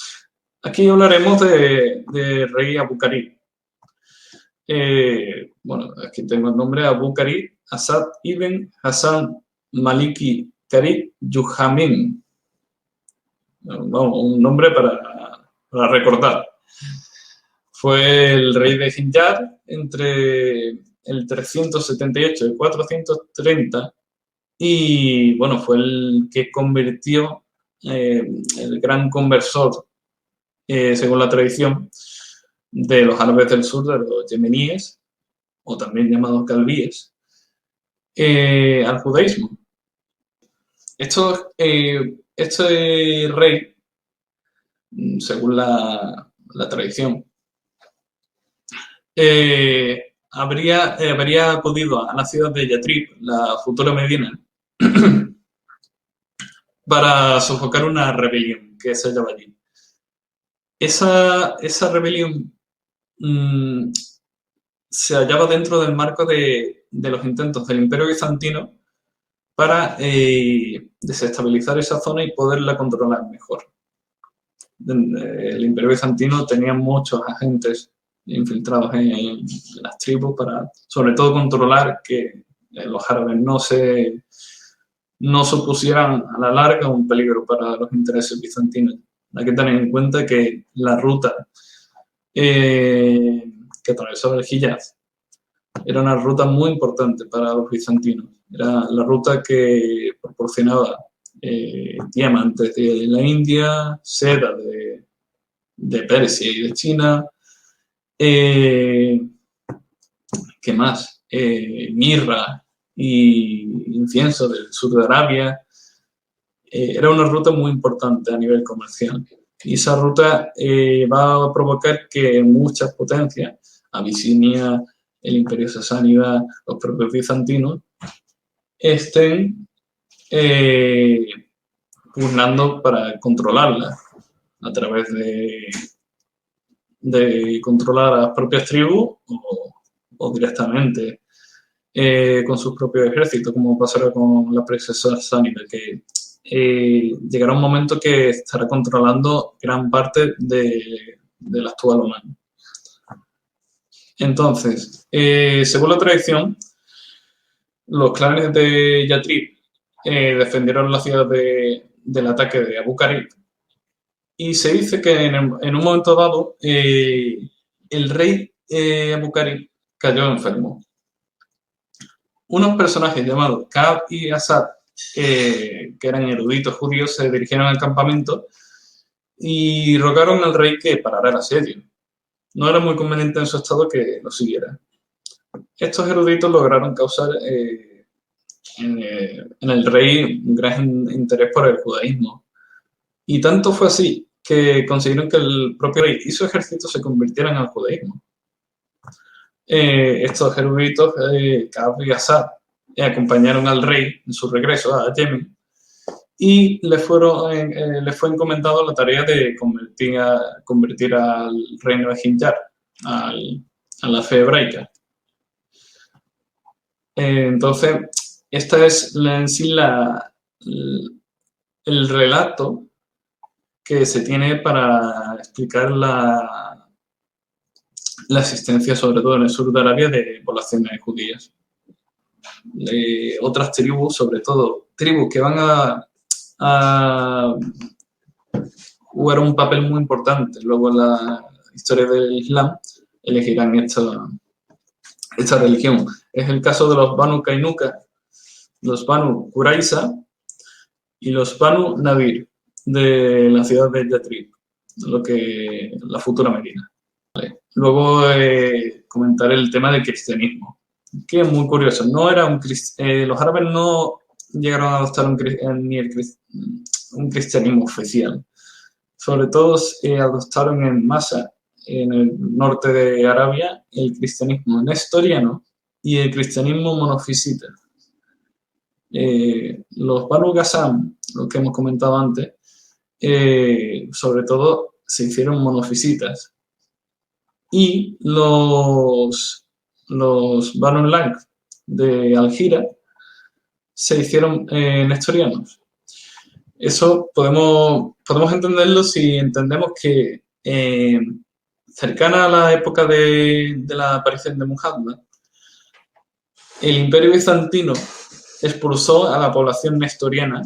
Aquí hablaremos de rey Abu-Karib. Bueno, aquí tengo el nombre: Abu-Karib Asad ibn Hassan Maliki Karib Yuhamin. Vamos, un nombre para recordar. Fue el rey de Hiyar entre el 378 y 430 y bueno, fue el que convirtió, el gran conversor, según la tradición, de los árabes del sur, de los yemeníes, o también llamados calvíes, al judaísmo. Este rey, según la tradición, habría acudido a la ciudad de Yatrib, la futura Medina, para sofocar una rebelión que se hallaba allí. Esa rebelión mmm, se hallaba dentro del marco de los intentos del Imperio Bizantino para desestabilizar esa zona y poderla controlar mejor. El Imperio Bizantino tenía muchos agentes infiltrados en las tribus para, sobre todo, controlar que los árabes no supusieran a la larga un peligro para los intereses bizantinos. Hay que tener en cuenta que la ruta que atravesaba el Hiyaz era una ruta muy importante para los bizantinos. Era la ruta que proporcionaba diamantes de la India, seda de Persia y de China, ¿qué más? Mirra y incienso del sur de Arabia. Era una ruta muy importante a nivel comercial. Y esa ruta va a provocar que muchas potencias, Abisinia, el Imperio Sasánida, los propios bizantinos, estén pugnando para controlarla a través de controlar a las propias tribus o directamente con sus propios ejércitos, como pasará con la princesa sasánida, que llegará un momento que estará controlando gran parte del actual Omán. Entonces, según la tradición, los clanes de Yatrib defendieron la ciudad del ataque de Abu Karib, y se dice que en un momento dado el rey Abu Karib cayó enfermo. Unos personajes llamados Ka'b y Asad, que eran eruditos judíos, se dirigieron al campamento y rogaron al rey que parara el asedio. No era muy conveniente en su estado que lo siguiera. Estos eruditos lograron causar en el rey un gran interés por el judaísmo. Y tanto fue así que consiguieron que el propio rey y su ejército se convirtieran al judaísmo. estos eruditos, Ka'b y Asad, acompañaron al rey en su regreso a Yemen y le fue encomendado la tarea de convertir al reino de Himyar a la fe hebraica. Entonces, esta es en sí el relato que se tiene para explicar la existencia, sobre todo en el sur de Arabia, de poblaciones judías. De otras tribus, sobre todo tribus que van a jugar un papel muy importante luego en la historia del Islam, elegirán esta religión. Es el caso de los Banu Kainuka, los Banu Qurayza y los Banu Nadir, de la ciudad de Yatrib, la futura Medina. Vale. Luego comentaré el tema del cristianismo, que es muy curioso. Los árabes no llegaron a adoptar un cristianismo oficial. Sobre todo adoptaron en masa, en el norte de Arabia, el cristianismo nestoriano y el cristianismo monofisita. Los Banu Ghazan, lo que hemos comentado antes, sobre todo se hicieron monofisitas. Y los Banu Lang de Algira se hicieron nestorianos. Eso podemos entenderlo si entendemos que cercana a la época de la aparición de Muhammad, el Imperio Bizantino expulsó a la población nestoriana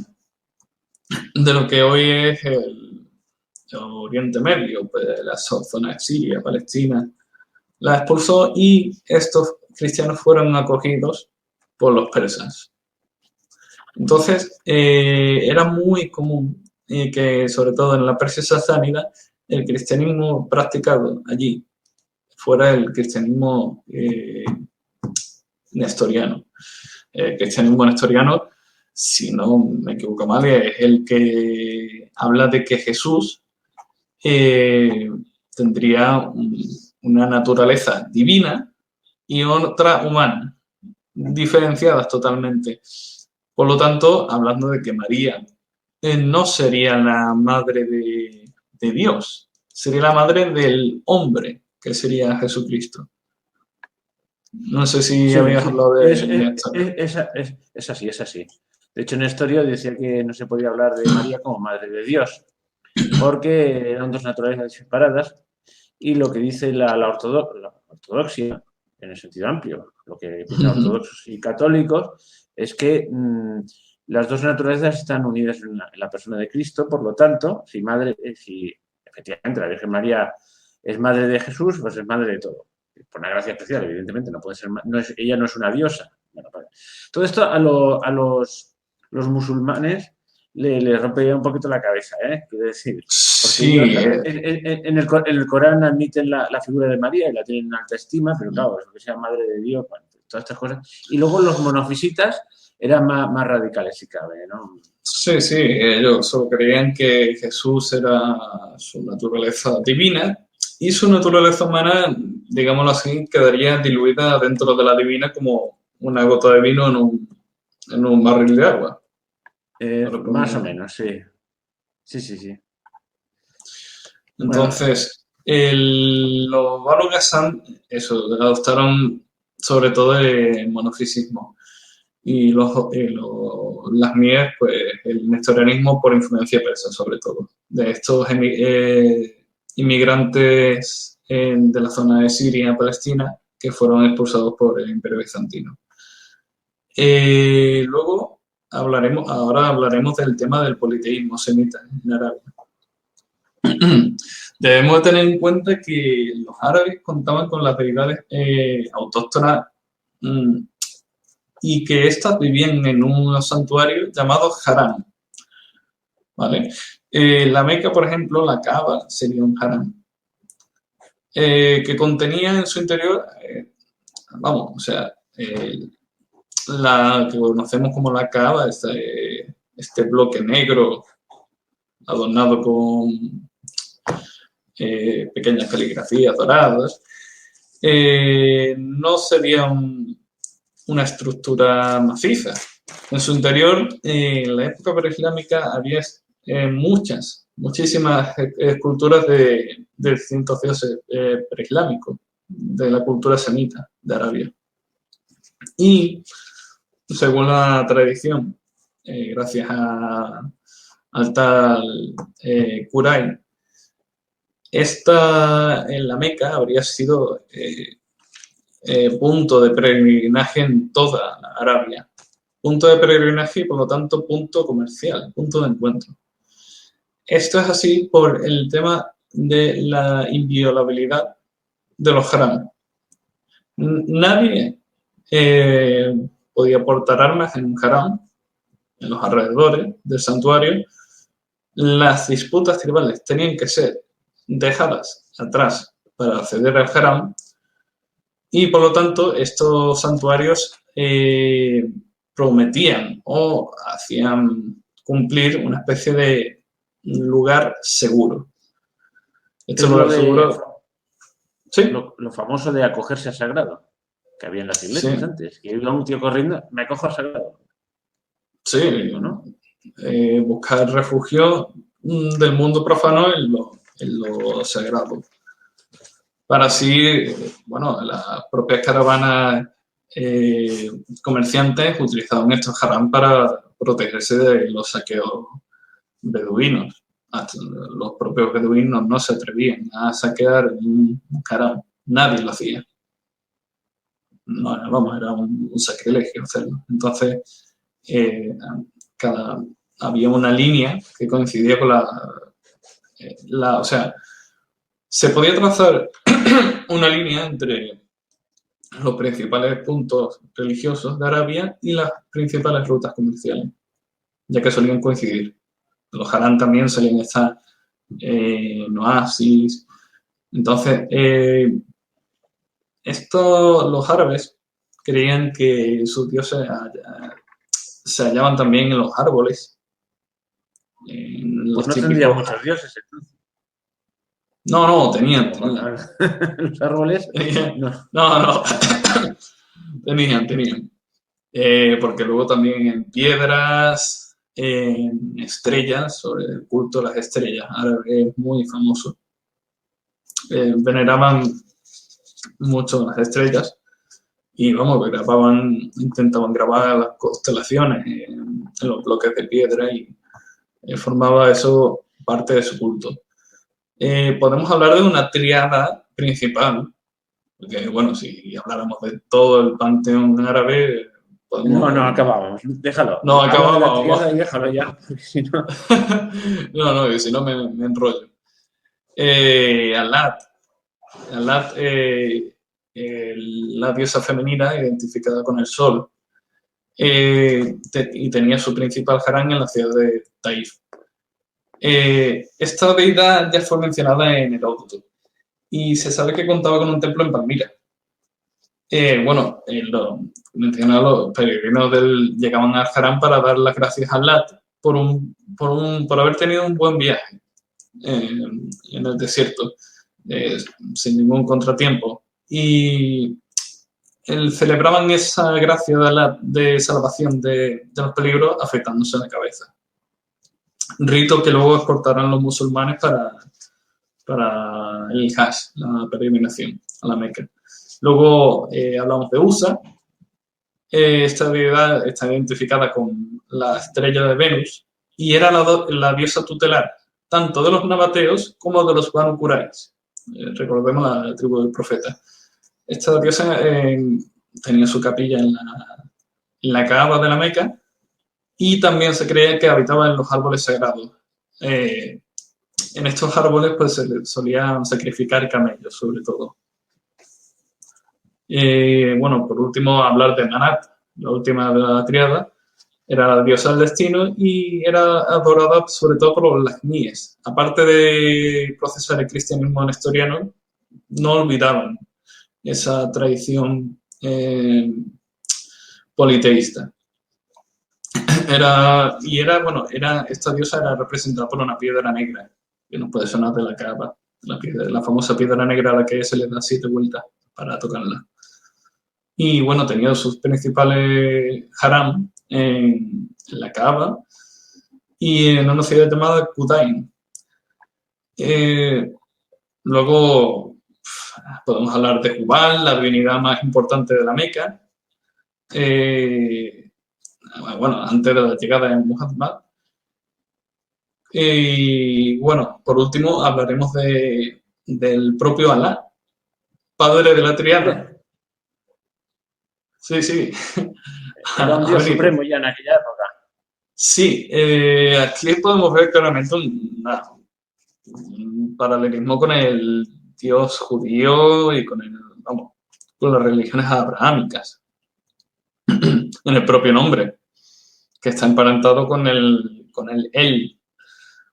de lo que hoy es el Oriente Medio, pues, la zona de Siria, Palestina. La expulsó y estos cristianos fueron acogidos por los persas. Entonces, era muy común que, sobre todo en la Persia sasánida, el cristianismo practicado allí fuera el cristianismo nestoriano. El cristianismo nestoriano, si no me equivoco mal, es el que habla de que Jesús tendría una naturaleza divina y otra humana, diferenciadas totalmente. Por lo tanto, hablando de que María no sería la madre de Dios, sería la madre del hombre, que sería Jesucristo. No sé si Sí, habías hablado de es así, es así. De hecho, Nestorio decía que no se podía hablar de María como madre de Dios, porque eran dos naturalezas separadas, y lo que dice la ortodoxia, en el sentido amplio, lo que piensan ortodoxos y católicos, es que las dos naturalezas están unidas en la persona de Cristo. Por lo tanto, si efectivamente la Virgen María es madre de Jesús, pues es madre de todo. Por una gracia especial, evidentemente, no puede ser, ella no es una diosa. Bueno, vale. Todo esto a los musulmanes le rompe un poquito la cabeza, quiero decir. Porque sí, ellos, en el Corán admiten la figura de María y la tienen en alta estima, pero claro, lo que sea madre de Dios, bueno, todas estas cosas. Y luego los monofisitas eran más radicales, si cabe, ¿no? Sí, ellos solo creían que Jesús era su naturaleza divina y su naturaleza humana, digámoslo así, quedaría diluida dentro de la divina como una gota de vino en un barril de agua. Más o menos, sí. Sí. Entonces, los Banu Ghazan, eso, adoptaron sobre todo el monofisismo. Y las mías, pues el nestorianismo por influencia persa, sobre todo. De estos inmigrantes de la zona de Siria, Palestina, que fueron expulsados por el Imperio Bizantino. Luego ahora hablaremos del tema del politeísmo semita en Arabia. Debemos tener en cuenta que los árabes contaban con las deidades autóctonas y que éstas vivían en un santuario llamado haram. ¿Vale? La Meca, por ejemplo, la Kaaba sería un haram, que contenía en su interior, la que conocemos como la Kaaba, este bloque negro adornado con pequeñas caligrafías doradas. no sería una estructura maciza. En su interior, en la época preislámica, había muchísimas esculturas de distintos dioses preislámicos, de la cultura semita de Arabia. Y, según la tradición, gracias al tal Kuray, esta en la Meca habría sido punto de peregrinaje en toda Arabia. Punto de peregrinaje y, por lo tanto, punto comercial, punto de encuentro. Esto es así por el tema de la inviolabilidad de los haram. Nadie podía portar armas en un haram, en los alrededores del santuario. Las disputas tribales tenían que ser dejadas atrás para acceder al haram y, por lo tanto, estos santuarios prometían o hacían cumplir una especie de lugar seguro. Este lugar seguro, ¿sí? Lo famoso de acogerse al sagrado, que había en las iglesias antes, que iba un tío corriendo, me acojo al sagrado. Sí, ¿no? Buscar refugio del mundo profano en lo sagrado. Para así, bueno, las propias caravanas comerciantes utilizaban estos haram para protegerse de los saqueos beduinos. Hasta los propios beduinos no se atrevían a saquear un haram. Nadie lo hacía. No, vamos, era un sacrilegio hacerlo. Entonces, había una línea que coincidía con o sea, se podía trazar una línea entre los principales puntos religiosos de Arabia y las principales rutas comerciales, ya que solían coincidir. Los haram también solían estar en oasis. Entonces, los árabes creían que sus dioses se hallaban también en los árboles. Pues no tendrían muchos dioses, entonces. No, tenían. Los árboles. No. tenían. Porque luego también en piedras, en estrellas, sobre el culto a las estrellas árabe es muy famoso. Veneraban mucho las estrellas y, vamos, intentaban grabar las constelaciones en los bloques de piedra y formaba eso parte de su culto. Podemos hablar de una tríada principal, porque, bueno, si habláramos de todo el panteón árabe... No, acabamos. Déjalo. No, acabamos. Y déjalo ya. Si no... no, que si no me enrollo. Allat, la diosa femenina identificada con el sol, y tenía su principal harán en la ciudad de Taif. Esta deidad ya fue mencionada en Heródoto y se sabe que contaba con un templo en Palmira. Lo mencionaba, los peregrinos llegaban al harán para dar las gracias a Allat por haber tenido un buen viaje en el desierto, sin ningún contratiempo. Y celebraban esa gracia de salvación de los peligros afeitándose la cabeza. Rito que luego exportaron los musulmanes para el Hajj, la peregrinación a la Meca. Luego hablamos de Usa. Esta deidad está identificada con la estrella de Venus y era la diosa tutelar tanto de los nabateos como de los Banu Quraysh. Recordemos la tribu del profeta. Esta diosa tenía su capilla en la Kaaba de la Meca y también se creía que habitaba en los árboles sagrados. En estos árboles pues se solían sacrificar camellos, sobre todo. Por último, hablar de Manat, la última de la triada. Era la diosa del destino y era adorada sobre todo por los lacníes. Aparte de procesar el cristianismo nestoriano, no olvidaban esa tradición politeísta. Esta diosa era representada por una piedra negra, que nos puede sonar de la Kaaba, la famosa piedra negra a la que se le da 7 vueltas. para tocarla. Y bueno, tenía sus principales haram en la Kaaba y en una ciudad llamada Kudain. Luego podemos hablar de Jubal, la divinidad más importante de la Meca. Bueno, antes de la llegada de Muhammad. Y bueno, por último hablaremos del propio Alá, padre de la triada. Sí, sí. Era un dios supremo ya en aquella época. Sí, aquí podemos ver claramente un paralelismo con el dios judío y con las religiones abrahámicas, en el propio nombre, que está emparentado con el El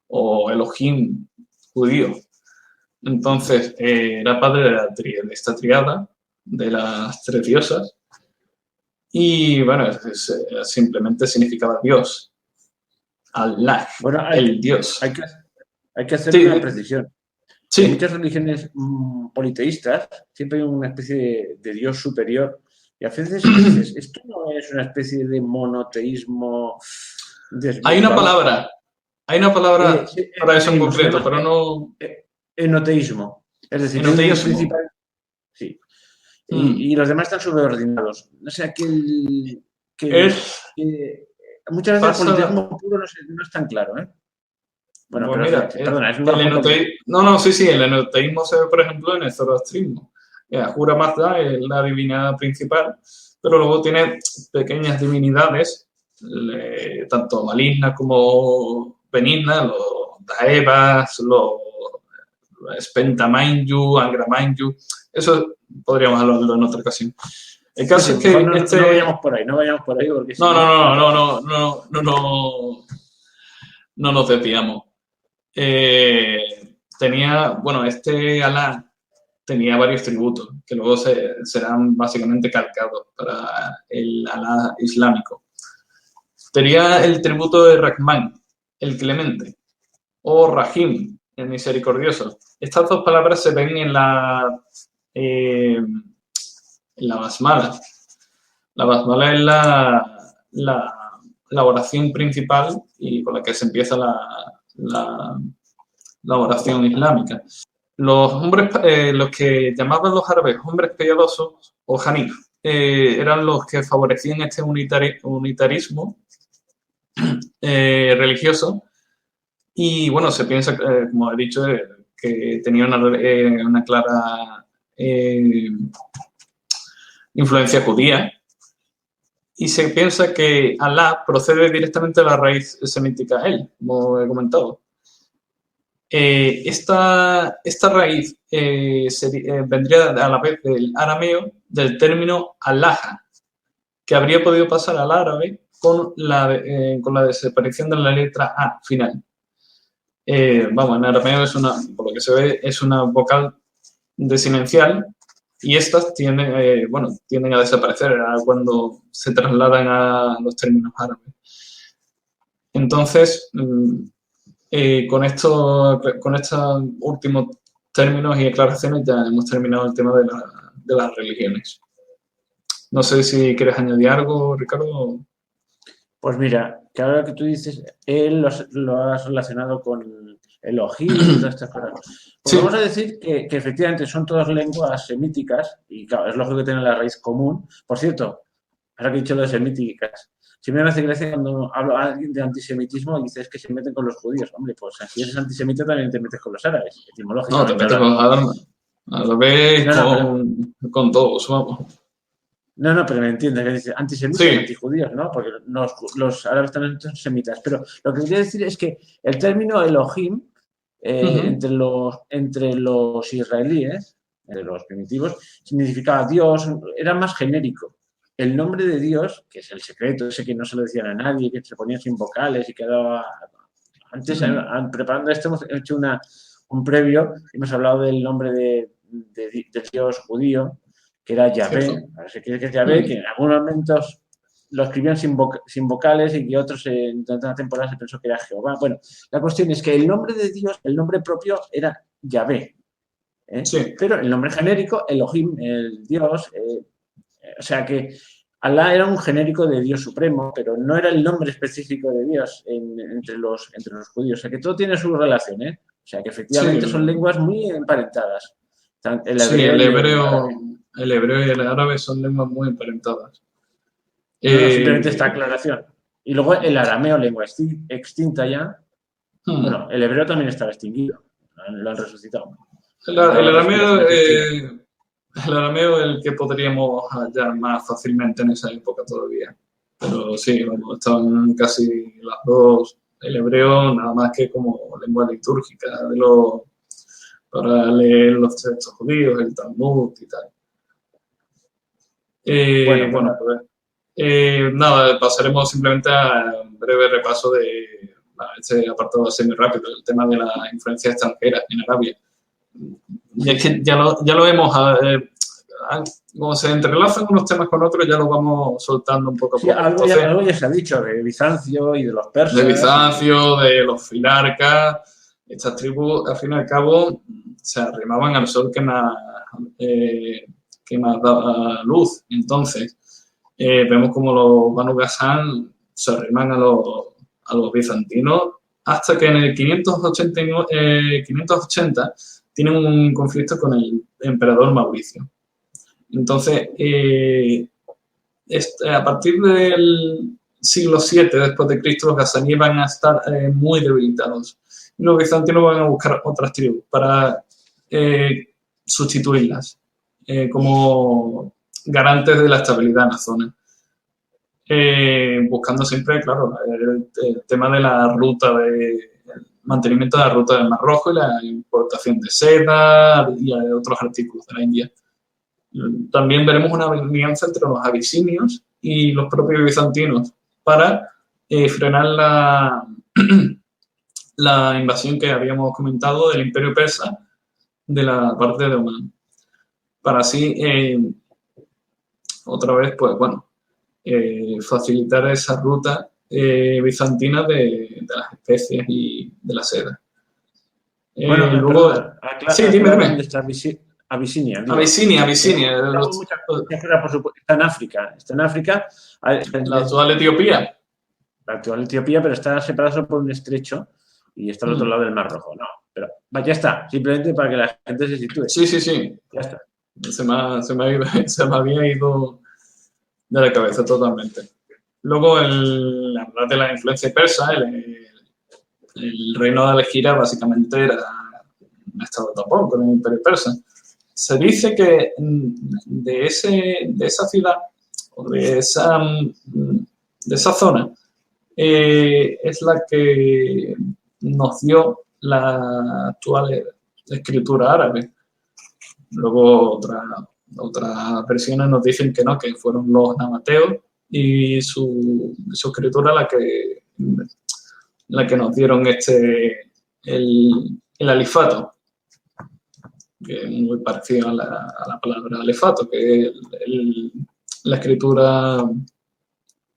o Elohim judío. Entonces, era padre de esta triada, de las tres diosas, y bueno, simplemente significaba Dios, Allah, bueno, el Dios. Hay que hacer una precisión. Sí. En muchas religiones politeístas siempre hay una especie de Dios superior y a veces dices, esto no es una especie de monoteísmo Hay una palabra para eso en concreto, pero no... Enoteísmo. Es decir, enoteísmo. Un Dios principal. Sí. Y los demás están subordinados. O sea, muchas veces el politeísmo puro no es tan claro, ¿eh? Bueno, pues pero mira, perdona, es un el enoteísmo se ve, por ejemplo, en el zoroastrismo. Ahura Mazda es la divinidad principal, pero luego tiene pequeñas divinidades, tanto malignas como benignas, los Daevas, los Spentamainyu, Angramainyu. Eso podríamos hablarlo en otra ocasión. El caso es que no vayamos por ahí porque no nos desviamos. Este Alá tenía varios tributos que luego serán básicamente calcados para el Alá islámico. Tenía el tributo de Rahman, el clemente, o Rahim, el misericordioso. Estas dos palabras se ven en la basmala. La basmala es la oración principal y con la que se empieza la oración islámica. Los que llamaban los árabes hombres piadosos o hanif, eran los que favorecían este unitarismo religioso y bueno, se piensa, como he dicho, que tenía una clara influencia judía y se piensa que Alá procede directamente de la raíz semítica él, como he comentado. Esta raíz vendría a la vez del arameo del término alaha, que habría podido pasar al árabe con la desaparición de la letra A final. En arameo por lo que se ve, es una vocal desinencial y estas tienden a desaparecer cuando se trasladan a los términos árabes. Entonces, con estos últimos términos y aclaraciones ya hemos terminado el tema de las religiones. No sé si quieres añadir algo, Ricardo. Pues mira, que ahora que tú dices, él lo has relacionado con Elohim y todas estas cosas. Pues vamos a decir que efectivamente son todas lenguas semíticas y claro, es lógico que tienen la raíz común. Por cierto, ahora que he dicho lo de semíticas, siempre me hace gracia cuando hablo a alguien de antisemitismo y dices que se meten con los judíos. Hombre, pues si eres antisemita también te metes con los árabes, etimológicamente. No, te metes con los árabes. A lo vez con todos, vamos. No, pero me entiendes, que dice antisemitas, sí. Antijudíos, ¿no? Porque los árabes también son semitas. Pero lo que quería decir es que el término Elohim, entre los israelíes, entre los primitivos, significaba Dios, era más genérico. El nombre de Dios, que es el secreto, ese que no se lo decían a nadie, que se ponía sin vocales y quedaba... Antes, preparando esto, hemos hecho un previo, hemos hablado del nombre de Dios judío, que era Yahvé, parece que es Yahvé, que en algunos momentos lo escribían sin vocales y que otros en una temporada se pensó que era Jehová. Bueno, la cuestión es que el nombre de Dios, el nombre propio era Yahvé. Sí. Pero el nombre genérico, Elohim, el Dios, o sea que Alá era un genérico de Dios supremo, pero no era el nombre específico de Dios entre los judíos. O sea que todo tiene su relación, ¿eh? O sea que efectivamente son Sí, lenguas muy emparentadas. El sí, hebreo y el árabe. el hebreo y el árabe son lenguas muy emparentadas. No, simplemente esta Eh, aclaración. Y luego el arameo, lengua extinta ya. hmm. Bueno, el hebreo también estaba extinguido. Lo han resucitado. El, Dado el las arameo, respiraciones de China. el arameo es el que podríamos hallar más fácilmente en esa época todavía. Pero sí, vamos, estaban casi las dos. El hebreo nada más que como lengua litúrgica para leer los textos judíos, el Talmud y tal. Bueno, pues Bueno, pues nada, pasaremos simplemente a un breve repaso de este apartado así muy rápido, el tema de la influencia extranjera en Arabia. Y sí, es que sí. ya lo vemos, como se entrelazan unos temas con otros, ya lo vamos soltando un poco a Sí, poco. Entonces, algo ya se ha dicho de Bizancio y de los de persas y Bizancio, de los filarcas, estas tribus, al fin y al cabo, se arrimaban al sol que más daba luz. Entonces, vemos como los Banu Ghazan se arriman a los bizantinos hasta que en el 580 tienen un conflicto con el emperador Mauricio. Entonces, a partir del siglo VII después de Cristo, los gazaníes van a estar muy debilitados. Y los bizantinos van a buscar otras tribus para sustituirlas como garantes de la estabilidad en la zona. Buscando siempre, claro, el tema de la ruta el mantenimiento de la ruta del Mar Rojo y la importación de seda y de otros artículos de la India. También veremos una alianza entre los abisinios y los propios bizantinos para frenar la invasión que habíamos comentado del Imperio Persa de la parte de Omán. Para así, otra vez, pues bueno, facilitar esa ruta bizantina de las especies y de la seda. bueno, Luego, perdona, sí, dime, aclara dónde dime. está Abisinia, digo. Abisinia, Que Abisinia, damos mucha fuera, por supuesto, está en África. Está en África, la actual Etiopía. la actual Etiopía, pero está separado solo por un estrecho y está al otro lado del Mar Rojo. No, pero ya está, simplemente para que la gente se sitúe. Sí, sí, sí. Ya está. Se me había ido de la cabeza totalmente. Luego, hablar de la influencia persa, el reino de Alejira básicamente era un estado tapón con el imperio persa. Se dice que de esa ciudad o de esa zona es la que nos dio la actual escritura árabe. Luego otras versiones nos dicen que no, que fueron los namateos y su escritura la que nos dieron el alifato, que es muy parecido a la palabra alifato, que es la escritura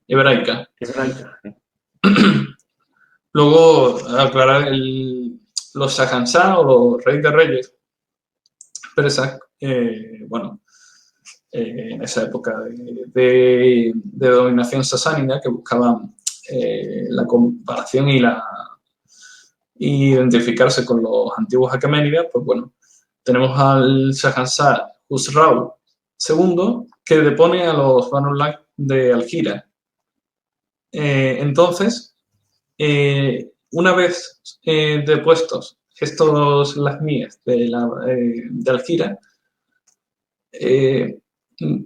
hebraica. Hebraica. Luego, aclarar los Shahanshah o los reyes de reyes persas, bueno, en esa época de dominación sasánida que buscaban la comparación y identificarse con los antiguos aqueménidas, pues bueno, tenemos al Shahanshah Khusrau II que depone a los Banu Lak de Algira. Entonces, una vez depuestos estos lasmíes de Algira,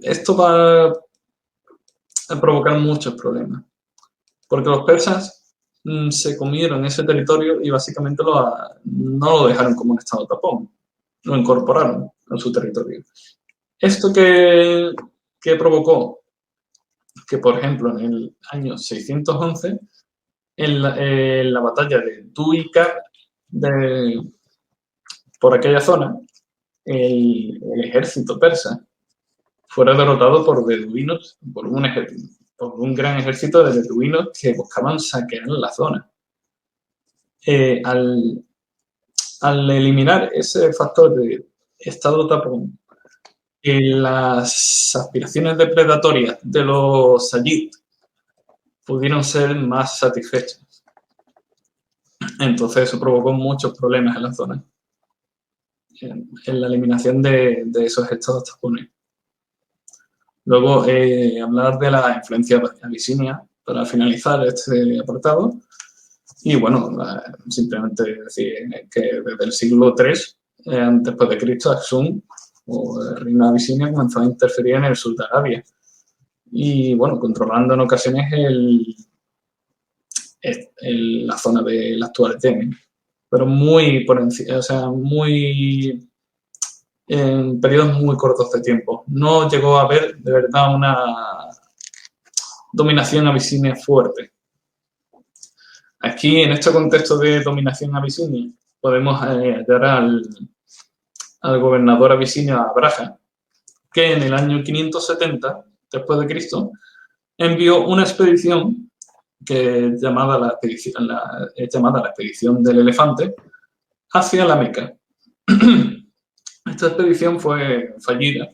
esto va a provocar muchos problemas, porque los persas se comieron ese territorio y básicamente no lo dejaron como un estado tapón, lo incorporaron en su territorio. Esto que provocó que, por ejemplo, en el año 611, en la batalla de Duica, por aquella zona, el ejército persa fuera derrotado por beduinos, por un gran ejército de beduinos que buscaban saquear la zona. Al eliminar ese factor estado tapón, las aspiraciones depredatorias de los Sayid pudieron ser más satisfechas. Entonces eso provocó muchos problemas en la zona, en la eliminación de esos estados tapones. Luego, hablar de la influencia abisinia para finalizar este apartado. Y bueno, simplemente decir que desde el siglo III después de Cristo, Aksum, o el reino de Abisinia, comenzó a interferir en el sur de Arabia. Y bueno, controlando en ocasiones la zona del actual Yemen. Pero muy por encima, o sea, muy en periodos muy cortos de tiempo. No llegó a haber de verdad una dominación abisinia fuerte. Aquí, en este contexto de dominación abisinia, podemos hallar al gobernador abisinio Abraha, que en el año 570 después de Cristo envió una expedición que es llamada la expedición del elefante hacia la Meca. Esta expedición fue fallida,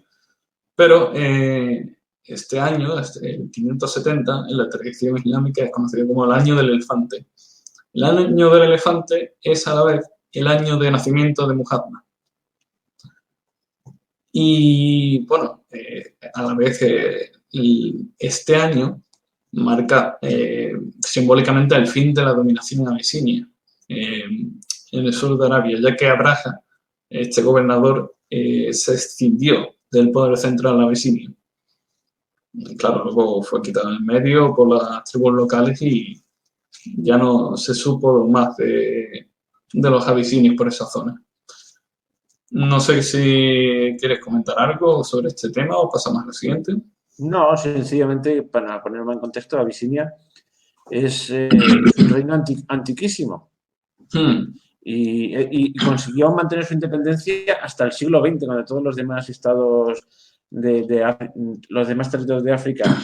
pero este año, el 570, en la tradición islámica es conocido como el año del elefante. El año del elefante es a la vez el año de nacimiento de Muhammad. Y bueno, a la vez este año marca simbólicamente el fin de la dominación abisinia en el sur de Arabia, ya que Abraha, este gobernador, se escindió del poder central abisinio. Claro, luego fue quitado en medio por las tribus locales y ya no se supo más de los abisinios por esa zona. No sé si quieres comentar algo sobre este tema o pasamos al siguiente. No, sencillamente, para ponerme en contexto, Abisinia es un reino antiquísimo. Y consiguió mantener su independencia hasta el siglo XX, cuando todos los demás estados los demás territorios de África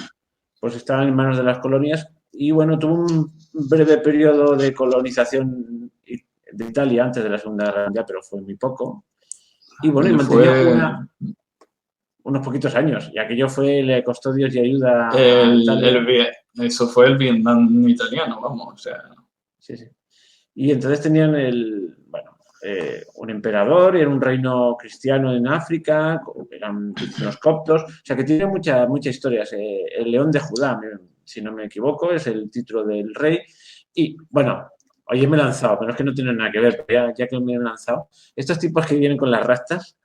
pues estaban en manos de las colonias. Y bueno, tuvo un breve periodo de colonización de Italia antes de la Segunda Guerra Mundial, pero fue muy poco. Y bueno, y mantenía unos poquitos años, y aquello le costó Dios y ayuda a Italia. Eso fue el Vietnam italiano, vamos, o sea. Sí, sí. Y entonces tenían un emperador, era un reino cristiano en África, eran los coptos, o sea que tiene muchas historias. El León de Judá, si no me equivoco, es el título del rey. Y bueno, oye, me he lanzado, pero es que no tiene nada que ver, pero ya que me he lanzado, estos tipos que vienen con las rastas,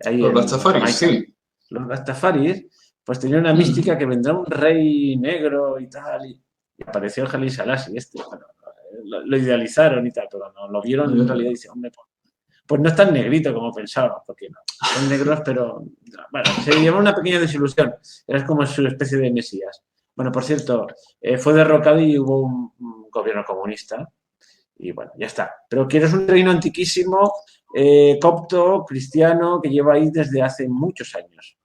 los Rastafaris, sí. Los Rastafaris, pues tenían una mística que vendrá un rey negro y tal, y apareció el Haile Selassie bueno, lo idealizaron y tal, pero no lo vieron en realidad y dicen, hombre, pues no es tan negrito como pensaba, porque no, son negros, pero bueno, se llevó una pequeña desilusión, era como su especie de mesías. Bueno, por cierto, fue derrocado y hubo un gobierno comunista y bueno, ya está. Pero que eres un reino antiquísimo, copto, cristiano, que lleva ahí desde hace muchos años.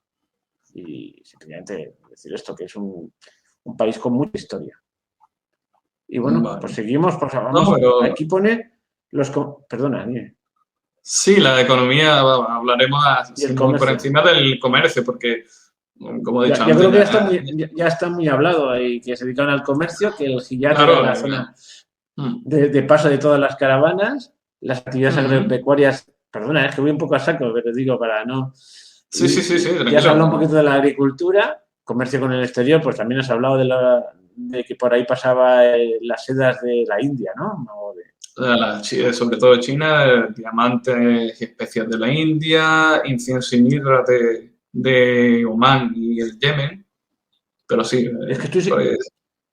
Y simplemente decir esto, que es un país con mucha historia. Y bueno, vale. Pues seguimos, pues vamos. No, pero... Aquí pone los... Perdona, dime. Sí, la economía hablaremos por encima del comercio, porque, como he dicho antes... Yo creo que ya está muy hablado y que se dedican al comercio, que el Hiyad era la zona de paso de todas las caravanas, las actividades agropecuarias... Perdona, es que voy un poco a saco, pero digo para no... Sí. Ya se habla un poquito de la agricultura, comercio con el exterior, pues también has hablado de que por ahí pasaba las sedas de la India, ¿no? Sobre todo China, diamantes y especias de la India, incienso y mirra de Omán y el Yemen. Pero sí. Es que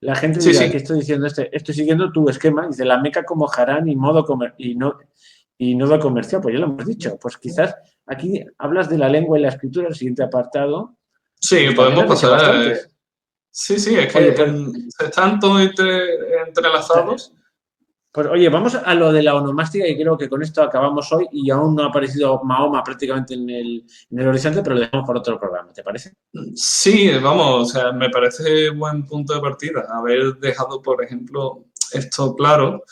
la gente dirá que estoy diciendo estoy siguiendo tu esquema, dice la Meca como Harán y nodo comercial, pues ya lo hemos dicho. Pues quizás aquí hablas de la lengua y la escritura, el siguiente apartado. Sí, podemos pasar. Sí, es que están todos entrelazados. Pues oye, vamos a lo de la onomástica y creo que con esto acabamos hoy y aún no ha aparecido Mahoma prácticamente en el horizonte, pero lo dejamos para otro programa, ¿te parece? Sí, vamos, o sea, me parece buen punto de partida haber dejado, por ejemplo, esto claro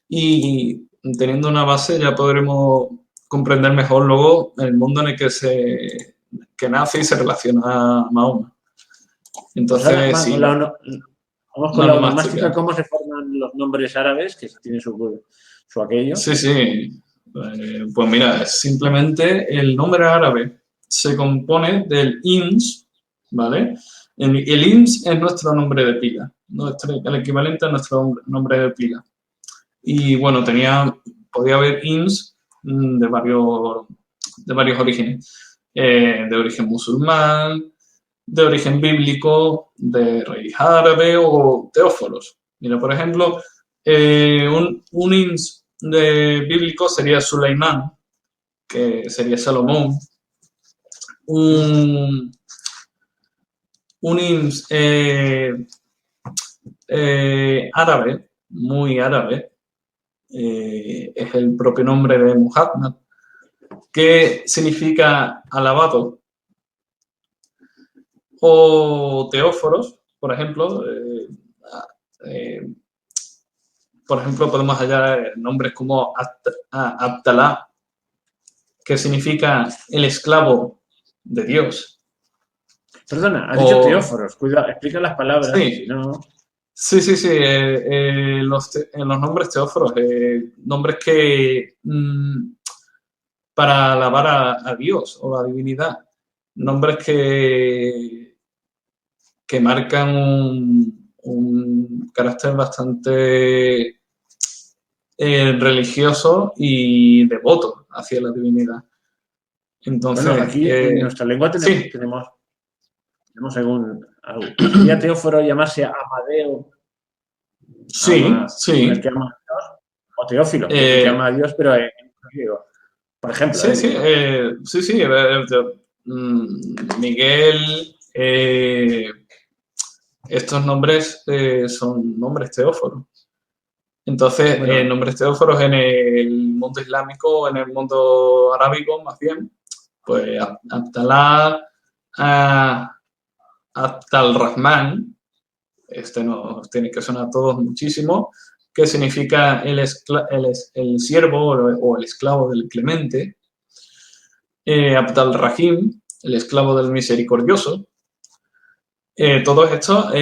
y teniendo una base ya podremos comprender mejor luego el mundo en el que nace y se relaciona Mahoma. Pues ahora Entonces, sí, vamos con la onomástica, cómo se forman los nombres árabes, que tiene su aquello. Sí, sí. Pues mira, simplemente el nombre árabe se compone del INS, ¿vale? El INS es nuestro nombre de pila, el equivalente a nuestro nombre de pila. Y bueno, podía haber INS de varios orígenes. De origen musulmán, de origen bíblico, de raíz árabe o teóforos. Mira, por ejemplo, un INS bíblico sería Suleimán, que sería Salomón. Un INS árabe, muy árabe, es el propio nombre de Muhammad, que significa alabado, o teóforos, por ejemplo. Podemos hallar nombres como Abdalá, que significa el esclavo de Dios. Perdona, has dicho teóforos. Cuidado, explica las palabras, Sí. si no... Sí. Los nombres teóforos, nombres que para alabar a Dios o a la divinidad, nombres que marcan un carácter bastante religioso y devoto hacia la divinidad. Entonces, bueno, aquí en nuestra lengua tenemos algún... ¿Sería teóforo llamarse Amadeo? Sí. El que ama a Dios, o Teófilo, que es el que ama a Dios, pero en griego, por ejemplo. Sí. Miguel, estos nombres son nombres teóforos. Entonces, nombres teóforos en el mundo islámico, en el mundo arábigo, más bien, pues Abdalá, Abdal-Rahman, este nos tiene que sonar a todos muchísimo, que significa el siervo o el esclavo del clemente. Abdal-Rahim, el esclavo del misericordioso. Todos estos,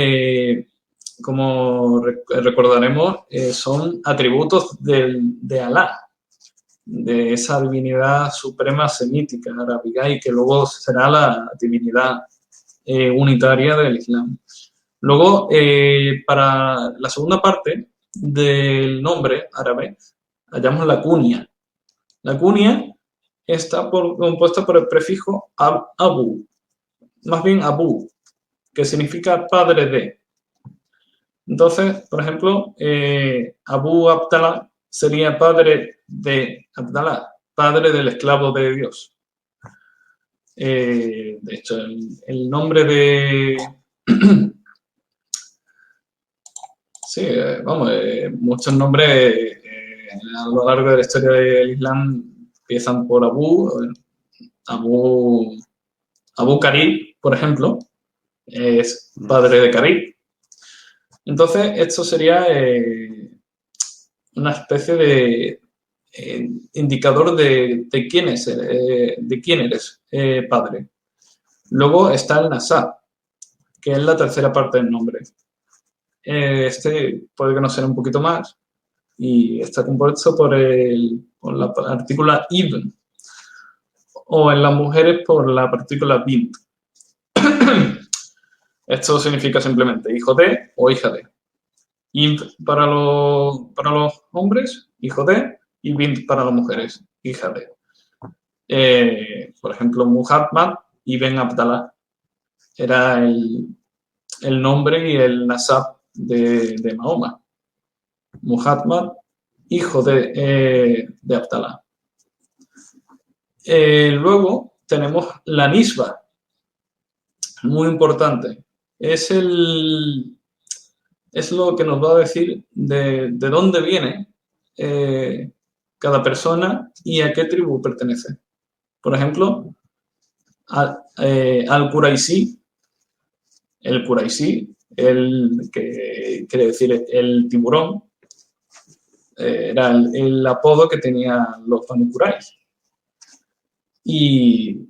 como recordaremos, son atributos de Alá, de esa divinidad suprema semítica arábiga y que luego será la divinidad unitaria del Islam. Luego, para la segunda parte del nombre árabe, hallamos la cunia. La cunia está compuesta por el prefijo abu, más bien abu, que significa padre de. Entonces, por ejemplo, Abu Abdalá sería padre de Abdalá, padre del esclavo de Dios. De hecho, el nombre de... sí, muchos nombres a lo largo de la historia del Islam empiezan por Abu Karib, por ejemplo, es padre de Karib. Entonces, esto sería una especie de indicador de quién eres padre. Luego está el nasab, que es la tercera parte del nombre. Este puede conocer un poquito más y está compuesto por la partícula ibn, o en las mujeres por la partícula bint. Esto significa simplemente hijo de o hija de. Int para los hombres, hijo de, y bint para las mujeres, hija de. Por ejemplo, Muhammad ibn Abdallah era el nombre y el nasab de Mahoma. Muhammad, hijo de Abdallah. Luego tenemos la nisba, muy importante. Es lo que nos va a decir de dónde viene cada persona y a qué tribu pertenece. Por ejemplo, al-Quraisí, el Quraisí, que quiere decir el tiburón, era el apodo que tenían los Banu Quraysh. Y,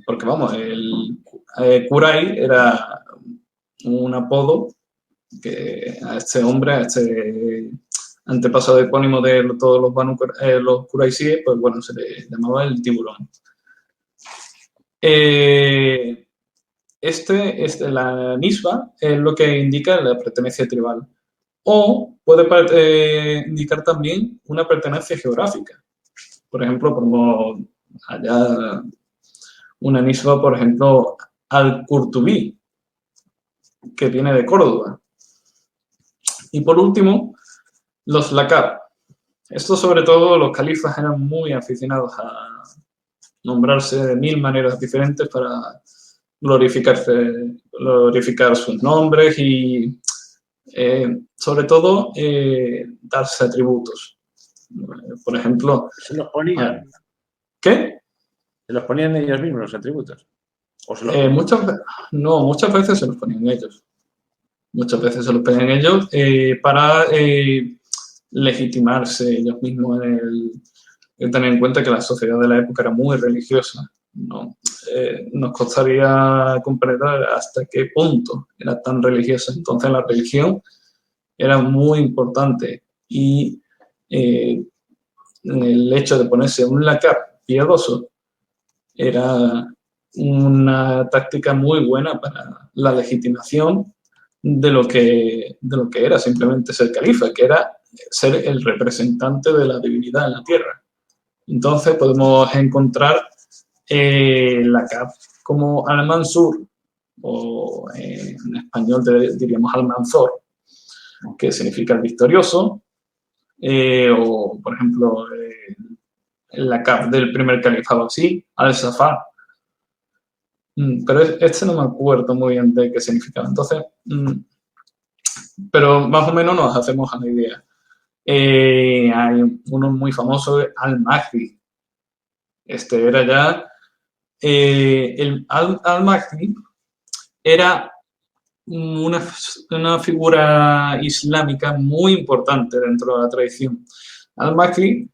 porque vamos, el Kurai era un apodo que a este hombre, a este antepasado epónimo de todos los los Kuraisíes, pues bueno, se le llamaba el tiburón. La nisba es lo que indica la pertenencia tribal. O puede indicar también una pertenencia geográfica. Por ejemplo, como allá una nisba, por ejemplo, al-Qurtubí, que viene de Córdoba. Y por último, los laqab. Estos, sobre todo, los califas eran muy aficionados a nombrarse de 1000 maneras diferentes para glorificar sus nombres y, sobre todo, darse atributos. Por ejemplo... ¿Se los ponían? ¿Qué? ¿Se los ponían ellos mismos los atributos? ¿O se los muchas veces se los ponían ellos. Muchas veces se los ponían ellos para legitimarse ellos mismos tener en cuenta que la sociedad de la época era muy religiosa. ¿No? Nos costaría comprender hasta qué punto era tan religiosa. Entonces la religión era muy importante y el hecho de ponerse un laqab piadoso era una táctica muy buena para la legitimación de lo que era simplemente ser califa, que era ser el representante de la divinidad en la tierra. Entonces podemos encontrar laqab como al-Mansur, o en español diríamos al-Manzor, que significa el victorioso, o por ejemplo el laqab del primer califa abasí, al-Safar. Pero este no me acuerdo muy bien de qué significaba. Entonces, pero más o menos nos hacemos a la idea. Hay uno muy famoso, al-Mahdi. Este era ya... el al-Mahdi era una figura islámica muy importante dentro de la tradición. Al-Mahdi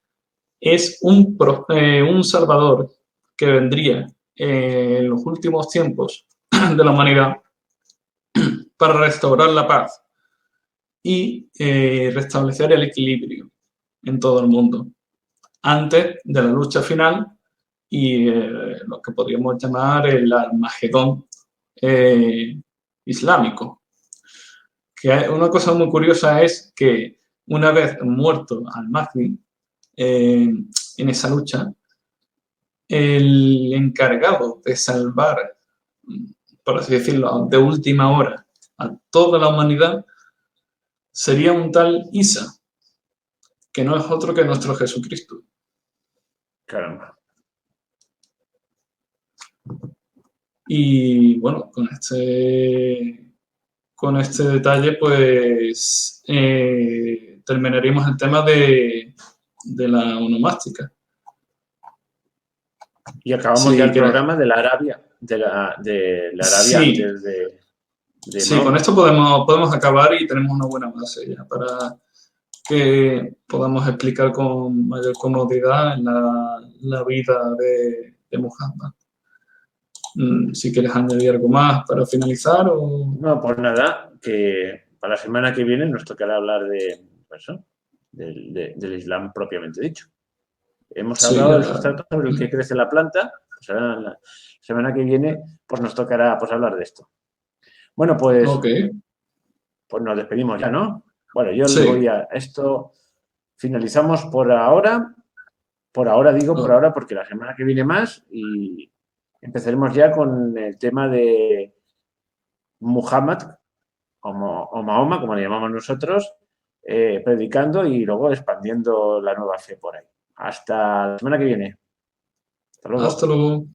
es un salvador que vendría en los últimos tiempos de la humanidad para restaurar la paz y restablecer el equilibrio en todo el mundo antes de la lucha final y lo que podríamos llamar el Armagedón islámico. Que una cosa muy curiosa es que una vez muerto al-Mahdi en esa lucha, el encargado de salvar, por así decirlo, de última hora a toda la humanidad sería un tal Isa, que no es otro que nuestro Jesucristo. Caramba. Y bueno, con este detalle, pues terminaríamos el tema de la onomástica. Y acabamos ya el programa de la Arabia, de la Arabia sí. antes de sí, con esto podemos acabar y tenemos una buena base ya para que podamos explicar con mayor comodidad la vida de Muhammad. Si quieres añadir algo más para finalizar o... No, pues nada, que para la semana que viene nos tocará hablar del Islam propiamente dicho. Hemos hablado del sustrato sobre el que crece la planta, pues ahora la semana que viene pues nos tocará pues hablar de esto. Bueno, pues, pues nos despedimos ya, ¿no? Bueno, yo le voy a esto, finalizamos por ahora digo por ahora porque la semana que viene más y empezaremos ya con el tema de Muhammad o Mahoma, como le llamamos nosotros, predicando y luego expandiendo la nueva fe por ahí. Hasta la semana que viene. Hasta luego. Hasta luego.